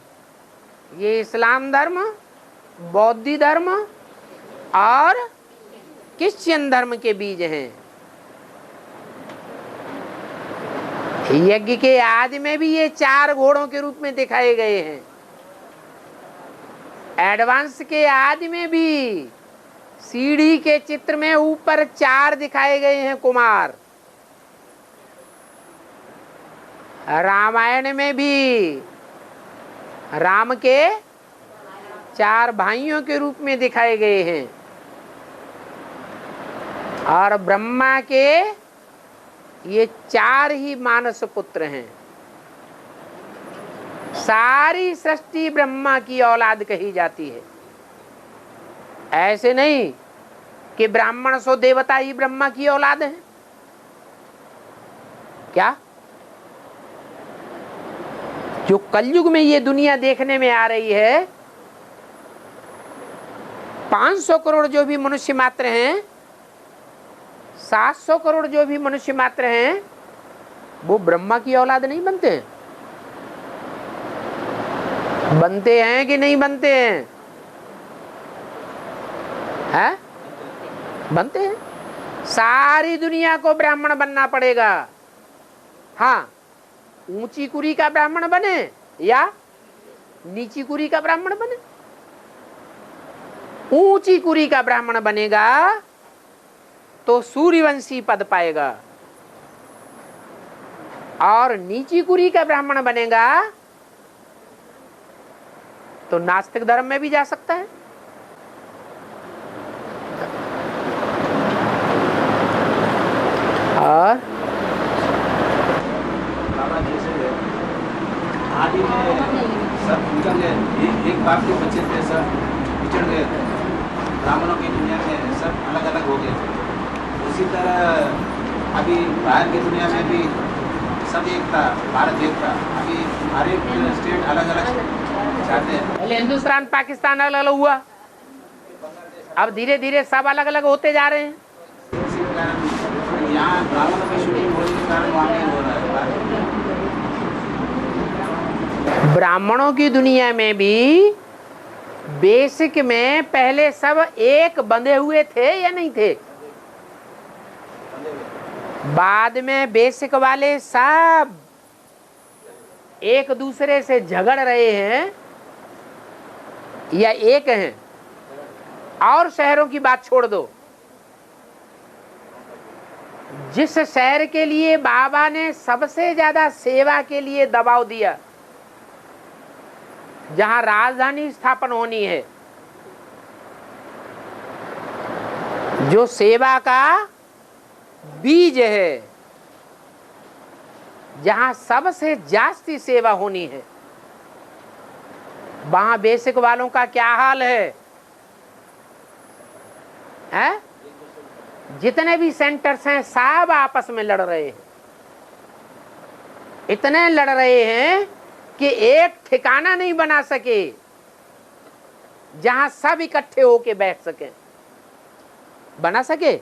ये इस्लाम धर्म, बौद्ध धर्म और क्रिश्चियन धर्म के बीज हैं। यज्ञ के आदि में भी ये 4 घोड़ों के रूप में दिखाए गए हैं। एडवांस के आदि में भी सीढ़ी के चित्र में ऊपर 4 दिखाए गए हैं कुमार। रामायण में भी राम के 4 भाइयों के रूप में दिखाए गए हैं। और ब्रह्मा के ये 4 ही मानस पुत्र हैं। सारी सृष्टि ब्रह्मा की औलाद कही जाती है। ऐसे नहीं कि ब्राह्मण सो देवता ही ब्रह्मा की औलाद है। क्या जो कलयुग में ये दुनिया देखने में आ रही है, 500 करोड़ जो भी मनुष्य मात्र हैं, 700 करोड़ जो भी मनुष्य मात्र हैं, वो ब्रह्मा की औलाद नहीं बनते हैं। बनते हैं कि नहीं बनते हैं? हैं? बनते हैं। सारी दुनिया को ब्राह्मण बनना पड़ेगा। हाँ, ऊंची कुरी का ब्राह्मण बने या नीची कुरी का ब्राह्मण बने। ऊंची कुरी का ब्राह्मण बनेगा तो सूर्यवंशी पद पाएगा, और नीची कुरी का ब्राह्मण बनेगा तो नास्तिक धर्म में भी जा सकता है। और बाबा जैसे आदि में सब निकल गए, एक बाप के बच्चे थे, सब बिछड़ गए थे। ब्राह्मणों की दुनिया में सब अलग अलग हो गए थे। उसी तरह अभी बाहर की दुनिया में भी सब एक था, भारत एक था। अभी हर एक स्टेट अलग अलग चाहते हैं। पहले हिंदुस्तान पाकिस्तान अलग अलग हुआ, अब धीरे धीरे सब अलग अलग होते जा रहे हैं। इसी कारण यहाँ ब्राह्मणों की शूटिंग होने के कारण वहाँ नहीं हो रहा है। ब्राह्मणों की दुनिया में भी बेसिक में पहले सब एक बंधे हुए थे या नहीं थे? बाद में बेसिक वाले सब एक दूसरे से झगड़ रहे हैं या एक हैं। और शहरों की बात छोड़ दो, जिस शहर के लिए बाबा ने सबसे ज्यादा सेवा के लिए दबाव दिया, जहां राजधानी स्थापन होनी है, जो सेवा का बीज है, जहां सबसे जास्ती सेवा होनी है, वहां बेसिक वालों का क्या हाल है? हैं? जितने भी सेंटर्स हैं सब आपस में लड़ रहे हैं। इतने लड़ रहे हैं कि एक ठिकाना नहीं बना सके जहां सब इकट्ठे होके बैठ सके। बना सके?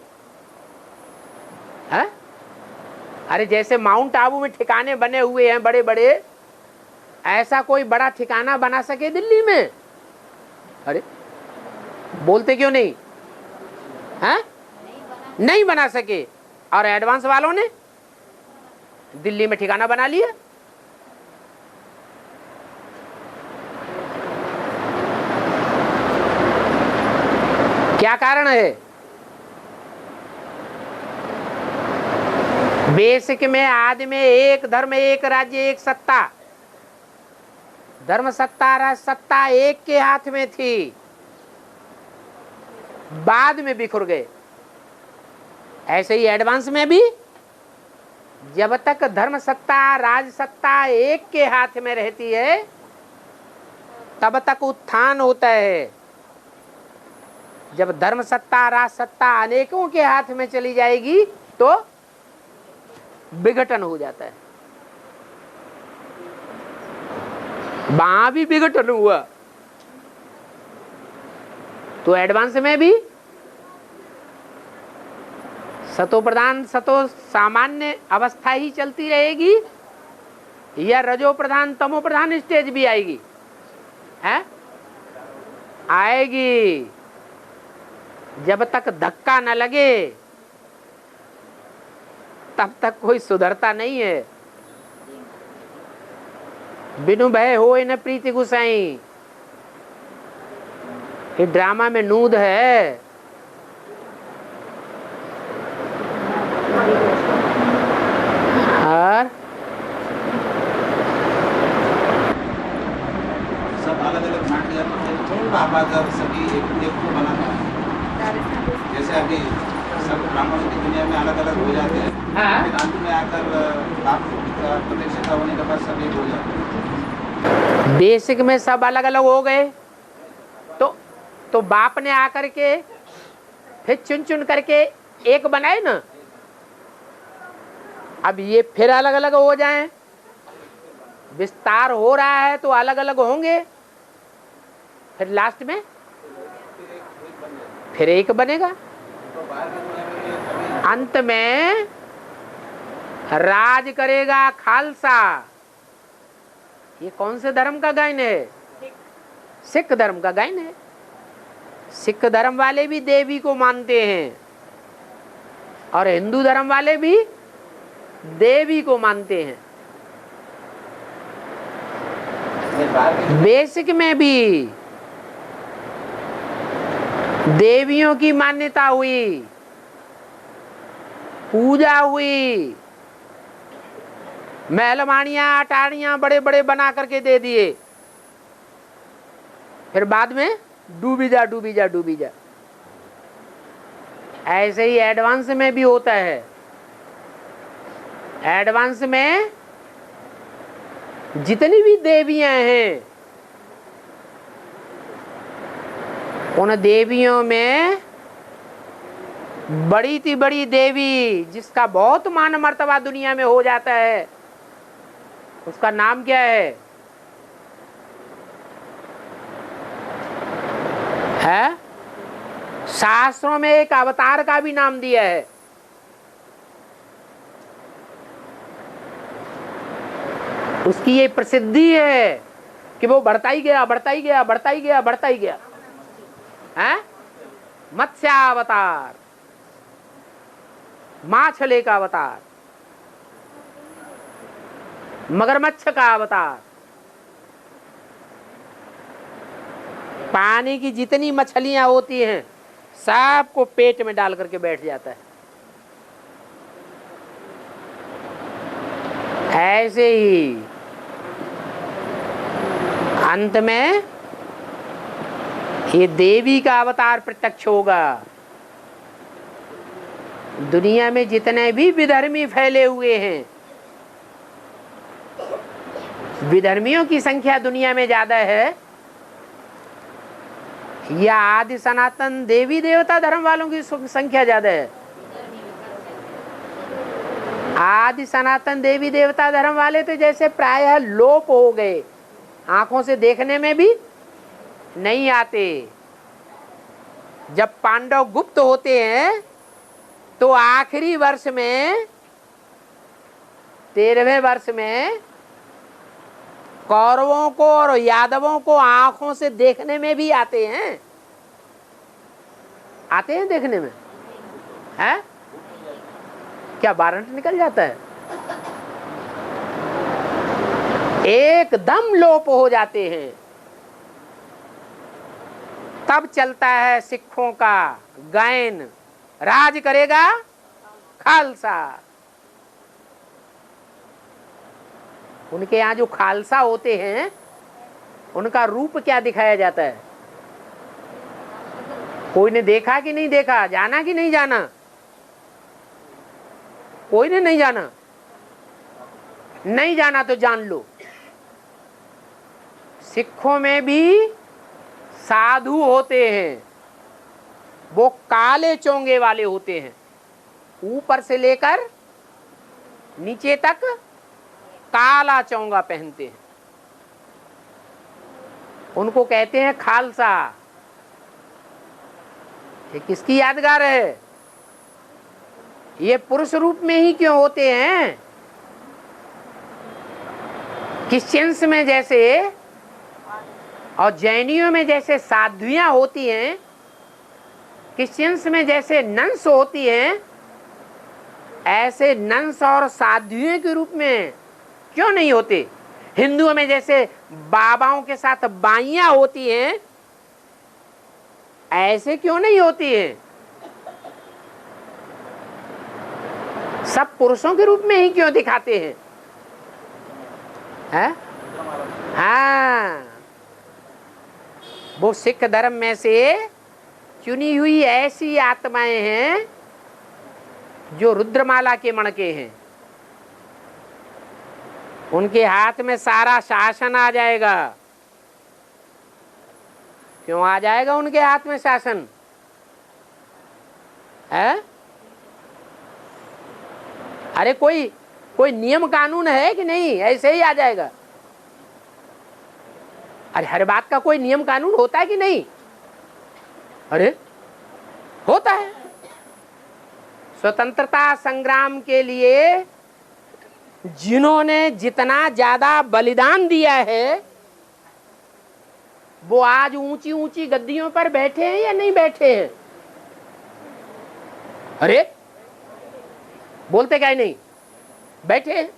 हैं? अरे जैसे माउंट आबू में ठिकाने बने हुए हैं बड़े बड़े, ऐसा कोई बड़ा ठिकाना बना सके दिल्ली में? अरे बोलते क्यों नहीं? हैं? नहीं बना सके। और एडवांस वालों ने दिल्ली में ठिकाना बना लिया। क्या कारण है? बेसिक में आदि में एक धर्म, एक राज्य, एक सत्ता। धर्म सत्ता राज सत्ता एक के हाथ में थी, बाद में बिखर गए। ऐसे ही एडवांस में भी जब तक धर्म सत्ता राज सत्ता एक के हाथ में रहती है तब तक उत्थान होता है। जब धर्म सत्ता राज सत्ता अनेकों के हाथ में चली जाएगी तो विघटन हो जाता है। वहां भी विघटन हुआ तो एडवांस में भी सतो प्रधान सतो सामान्य अवस्था ही चलती रहेगी या रजो प्रधान तमो प्रधान स्टेज भी आएगी? है आएगी। जब तक धक्का न लगे तब तक कोई सुधरता नहीं है। बिनु भय होए न प्रीति गुसाई, ये ड्रामा में नूद है। और सब अलग अलग नाट्य बाबा जब सभी एक को बनाना है। जैसे अभी सब ब्राह्मणों की दुनिया में अलग अलग हो जाते हैं, फिर अंत में आकर बाप का प्रतिष्ठा होने के बाद सब एक हो जाते हैं। बेसिक में सब अलग अलग हो गए तो बाप ने आकर के फिर चुन चुन करके एक बनाए ना। अब ये फिर अलग अलग हो जाएं, विस्तार हो रहा है तो अलग अलग होंगे, फिर लास्ट में फिर एक बनेगा। अंत में राज करेगा खालसा। ये कौन से धर्म का गायन है? सिख धर्म का गायन है। सिख धर्म वाले भी देवी को मानते हैं और हिंदू धर्म वाले भी देवी को मानते हैं। बेसिक में भी देवियों की मान्यता हुई, पूजा हुई, महलवाणियां अटारियां बड़े बड़े बना करके दे दिए, फिर बाद में डूबी जा डूबी जा डूबी जा। ऐसे ही एडवांस में भी होता है। एडवांस में जितनी भी देवियां हैं उन देवियों में बड़ी सी बड़ी देवी जिसका बहुत मान मर्तबा दुनिया में हो जाता है, उसका नाम क्या है? शास्त्रों में एक अवतार का भी नाम दिया है। उसकी ये प्रसिद्धि है कि वो बढ़ता ही गया बढ़ता ही गया बढ़ता ही गया बढ़ता ही गया। है मत्स्यावतार, माछले का अवतार, मगरमच्छ का अवतार। पानी की जितनी मछलियां होती हैं सबको पेट में डाल करके बैठ जाता है। ऐसे ही अंत में ये देवी का अवतार प्रत्यक्ष होगा। दुनिया में जितने भी विधर्मी फैले हुए हैं, विधर्मियों की संख्या दुनिया में ज्यादा है या आदि सनातन देवी देवता धर्म वालों की संख्या ज्यादा है? आदि सनातन देवी देवता धर्म वाले तो जैसे प्रायः लोप हो गए, आंखों से देखने में भी नहीं आते। जब पांडव गुप्त होते हैं तो आखिरी वर्ष में 13वें वर्ष में कौरवों को और यादवों को आंखों से देखने में भी आते हैं। आते हैं देखने में? है क्या वारंट निकल जाता है? एकदम लोप हो जाते हैं। तब चलता है सिखों का गायन, राज करेगा खालसा। उनके यहाँ जो खालसा होते हैं उनका रूप क्या दिखाया जाता है? कोई ने देखा कि नहीं देखा? जाना कि नहीं जाना? कोई ने नहीं जाना? नहीं जाना तो जान लो, सिखों में भी साधु होते हैं। वो काले चोंगे वाले होते हैं, ऊपर से लेकर नीचे तक काला चोंगा पहनते हैं। उनको कहते हैं खालसा। ये किसकी यादगार है? ये पुरुष रूप में ही क्यों होते हैं? क्रिश्चियंस में जैसे और जैनियों में जैसे साध्वियां होती हैं, क्रिश्चियंस में जैसे नंस होती हैं, ऐसे नंस और साध्वियों के रूप में क्यों नहीं होते? हिंदुओं में जैसे बाबाओं के साथ बाइयां होती हैं, ऐसे क्यों नहीं होती हैं? सब पुरुषों के रूप में ही क्यों दिखाते हैं? है? हाँ, वो सिख धर्म में से चुनी हुई ऐसी आत्माएं हैं जो रुद्रमाला के मणके हैं। उनके हाथ में सारा शासन आ जाएगा। क्यों आ जाएगा उनके हाथ में शासन? है? अरे कोई नियम कानून है कि नहीं? ऐसे ही आ जाएगा। अरे हर बात का कोई नियम कानून होता है कि नहीं? अरे होता है। स्वतंत्रता संग्राम के लिए जिन्होंने जितना ज्यादा बलिदान दिया है, वो आज ऊंची ऊंची गद्दियों पर बैठे हैं या नहीं बैठे हैं? अरे बोलते क्या नहीं? बैठे हैं।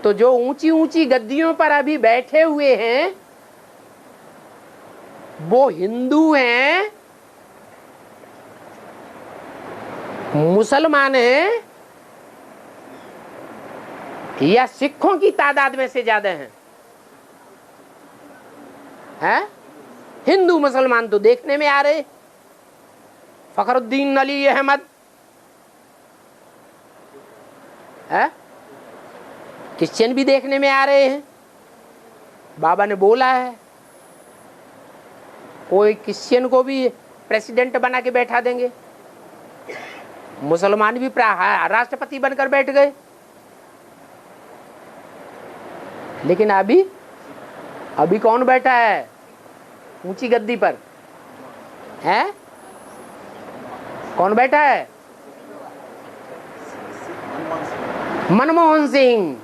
तो जो ऊंची ऊंची गद्दियों पर अभी बैठे हुए हैं, वो हिंदू हैं, मुसलमान हैं, या सिखों की तादाद में से ज्यादा हैं? हैं? हिंदू मुसलमान तो देखने में आ रहे। फखरुद्दीन अली अहमद है, क्रिश्चियन भी देखने में आ रहे हैं। बाबा ने बोला है कोई क्रिश्चियन को भी प्रेसिडेंट बना के बैठा देंगे। मुसलमान भी राष्ट्रपति बनकर बैठ गए। लेकिन अभी कौन बैठा है ऊंची गद्दी पर? है? कौन बैठा है? मनमोहन सिंह।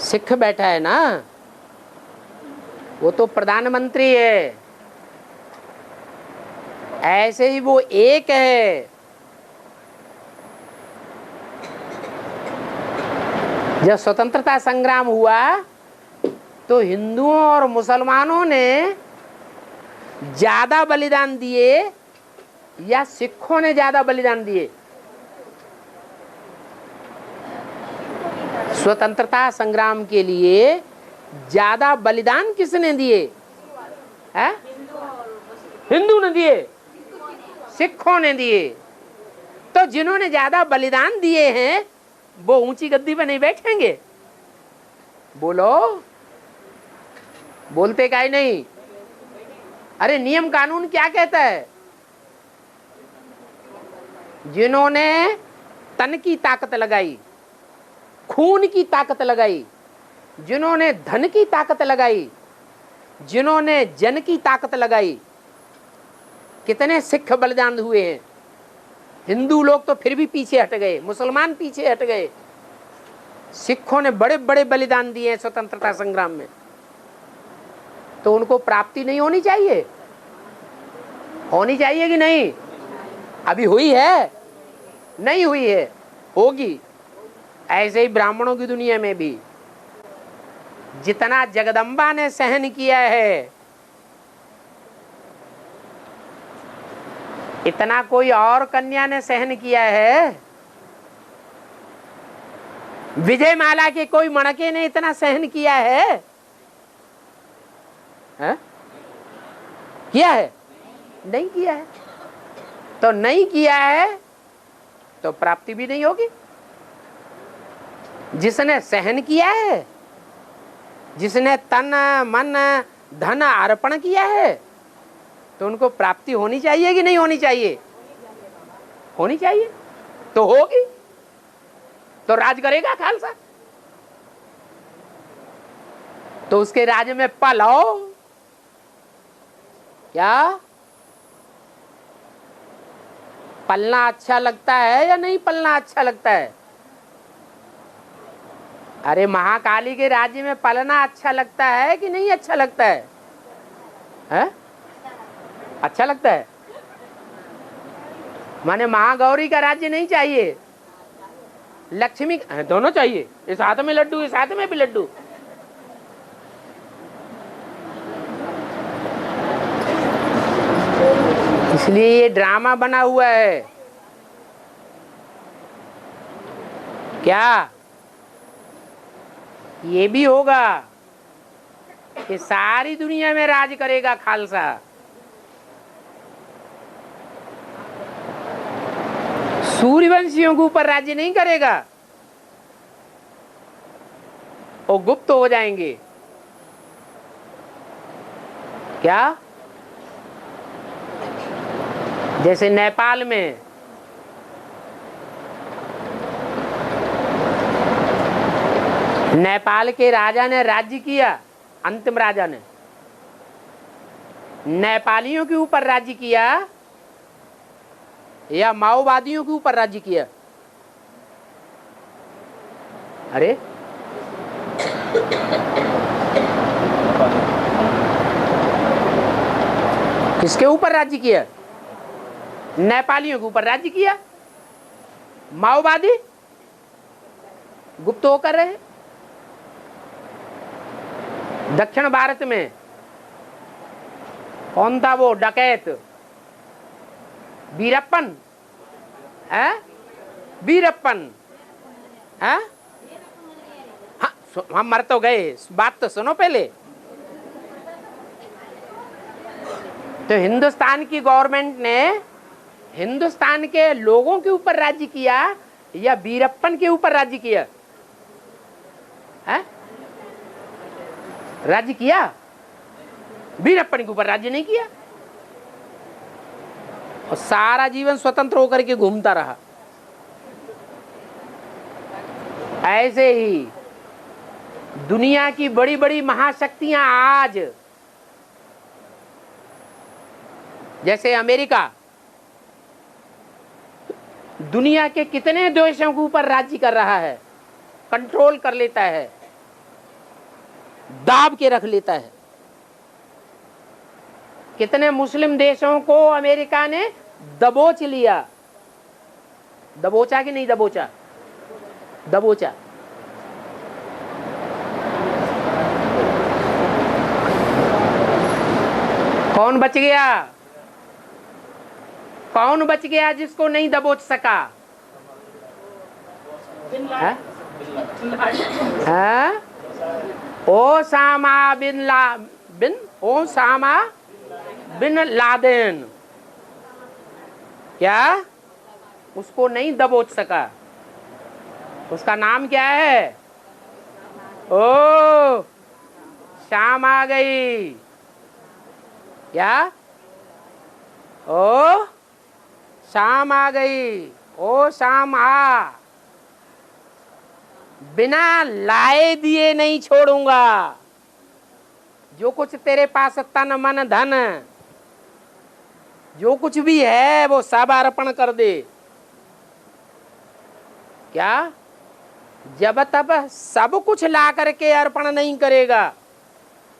सिख बैठा है ना, वो तो प्रधानमंत्री है। ऐसे ही वो एक है। जब स्वतंत्रता संग्राम हुआ तो हिंदुओं और मुसलमानों ने ज्यादा बलिदान दिए या सिखों ने ज्यादा बलिदान दिए? स्वतंत्रता संग्राम के लिए ज्यादा बलिदान किसने दिए? है? हिंदू ने दिए, सिखों ने दिए। तो जिन्होंने ज्यादा बलिदान दिए हैं वो ऊंची गद्दी पे नहीं बैठेंगे? बोलो, बोलते काहे नहीं? अरे नियम कानून क्या कहता है? जिन्होंने तन की ताकत लगाई, खून की ताकत लगाई, जिन्होंने धन की ताकत लगाई, जिन्होंने जन की ताकत लगाई, कितने सिख बलिदान हुए हैं। हिंदू लोग तो फिर भी पीछे हट गए, मुसलमान पीछे हट गए। सिखों ने बड़े बड़े बलिदान दिए हैं स्वतंत्रता संग्राम में। तो उनको प्राप्ति नहीं होनी चाहिए? होनी चाहिए कि नहीं? अभी हुई है? नहीं हुई है, होगी। ऐसे ही ब्राह्मणों की दुनिया में भी जितना जगदम्बा ने सहन किया है, इतना कोई और कन्या ने सहन किया है? विजयमाला के कोई मणके ने इतना सहन किया है? हैं? किया है? नहीं किया है। तो नहीं किया है तो प्राप्ति भी नहीं होगी। जिसने सहन किया है, जिसने तन मन धन अर्पण किया है, तो उनको प्राप्ति होनी चाहिए कि नहीं होनी चाहिए? होनी चाहिए। तो होगी, तो राज करेगा खालसा। तो उसके राज्य में पलो क्या? पलना अच्छा लगता है या नहीं पलना अच्छा लगता है? अरे महाकाली के राज्य में पलना अच्छा लगता है कि नहीं अच्छा लगता है? हैं? अच्छा लगता है। माने महागौरी का राज्य नहीं चाहिए, लक्ष्मी दोनों चाहिए। इस हाथ में लड्डू, इस हाथ में भी लड्डू। इसलिए ये ड्रामा बना हुआ है। क्या ये भी होगा कि सारी दुनिया में राज करेगा खालसा? सूर्यवंशियों के ऊपर राज्य नहीं करेगा, वो गुप्त हो जाएंगे। क्या? जैसे नेपाल में नेपाल के राजा ने राज्य किया, अंतिम राजा ने नेपालियों के ऊपर राज्य किया या माओवादियों के ऊपर राज्य किया? अरे किसके ऊपर राज्य किया? नेपालियों के ऊपर राज्य किया। माओवादी गुप्त होकर रहे। दक्षिण भारत में कौन था वो डकैत? वीरप्पन है? वीरप्पन है? हाँ, हम मर तो गए, बात तो सुनो पहले। तो हिंदुस्तान की गवर्नमेंट ने हिंदुस्तान के लोगों के ऊपर राज्य किया या वीरप्पन के ऊपर राज्य किया? है? राज्य किया, वीरप्पन के ऊपर राज्य नहीं किया। और सारा जीवन स्वतंत्र होकर के घूमता रहा। ऐसे ही दुनिया की बड़ी बड़ी महाशक्तियां आज, जैसे अमेरिका, दुनिया के कितने देशों के ऊपर राज्य कर रहा है, कंट्रोल कर लेता है, दाब के रख लेता है। कितने मुस्लिम देशों को अमेरिका ने दबोच लिया। दबोचा कि नहीं दबोचा? दबोचा। कौन बच गया? कौन बच गया जिसको नहीं दबोच सका? है? Osama bin Laden. क्या? उसको नहीं दबोच सका। उसका नाम क्या है? ओ शाम आ गई। क्या? ओ शाम आ गई। ओ शाम आ, बिना लाए दिए नहीं छोड़ूंगा। जो कुछ तेरे पास तन मन धन जो कुछ भी है वो सब अर्पण कर दे। क्या? जब तब सब कुछ ला करके अर्पण नहीं करेगा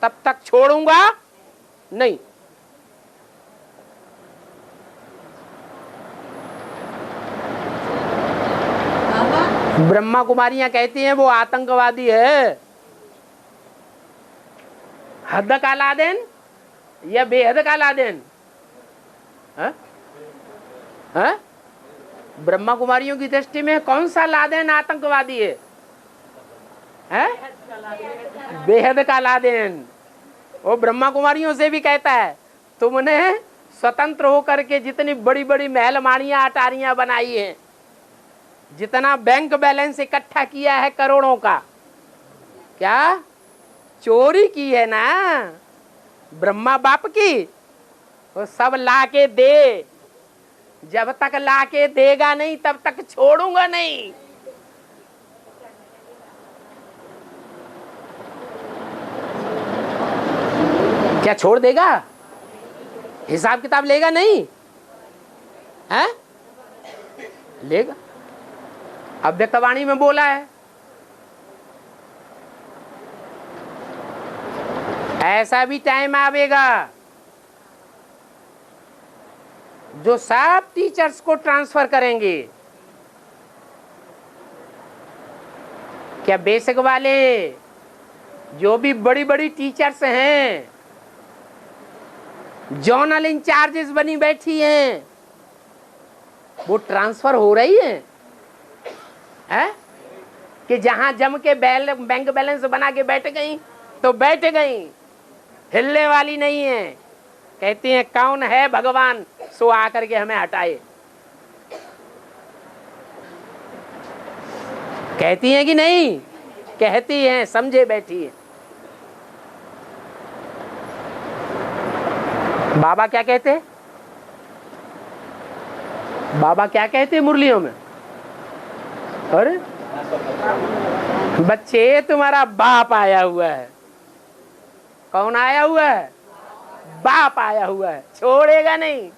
तब तक छोड़ूंगा नहीं। ब्रह्मा कुमारियां कहती हैं वो आतंकवादी है। हद का लादेन या बेहद का लादेन? है? ब्रह्मा कुमारियों की दृष्टि में कौन सा लादेन आतंकवादी है? बेहद का लादेन। वो ब्रह्मा कुमारियों से भी कहता है तुमने स्वतंत्र होकर के जितनी बड़ी बड़ी महल माड़ियां अटारियां बनाई हैं, जितना बैंक बैलेंस इकट्ठा किया है करोड़ों का, क्या चोरी की है ना ब्रह्मा बाप की? वो सब ला के दे, जब तक ला के देगा नहीं तब तक छोड़ूंगा नहीं। क्या छोड़ देगा? हिसाब किताब लेगा नहीं है? लेगा। अव्यक्तवाणी में बोला है, ऐसा भी टाइम आवेगा जो सब टीचर्स को ट्रांसफर करेंगे। क्या बेसिक वाले जो भी बड़ी बड़ी टीचर्स हैं, जोनल इंचार्जेस बनी बैठी हैं, वो ट्रांसफर हो रही हैं है? कि जहां जम के बैंक बैलेंस बना के बैठ गई तो बैठ गई, हिलने वाली नहीं है। कहती हैं कौन है भगवान सो आकर के हमें हटाए। कहती हैं कि नहीं? कहती हैं, समझे बैठी है। बाबा क्या कहते? बाबा क्या कहते मुरलियों में? अरे बच्चे तुम्हारा बाप आया हुआ है। कौन आया हुआ है? बाप आया हुआ है, छोड़ेगा नहीं।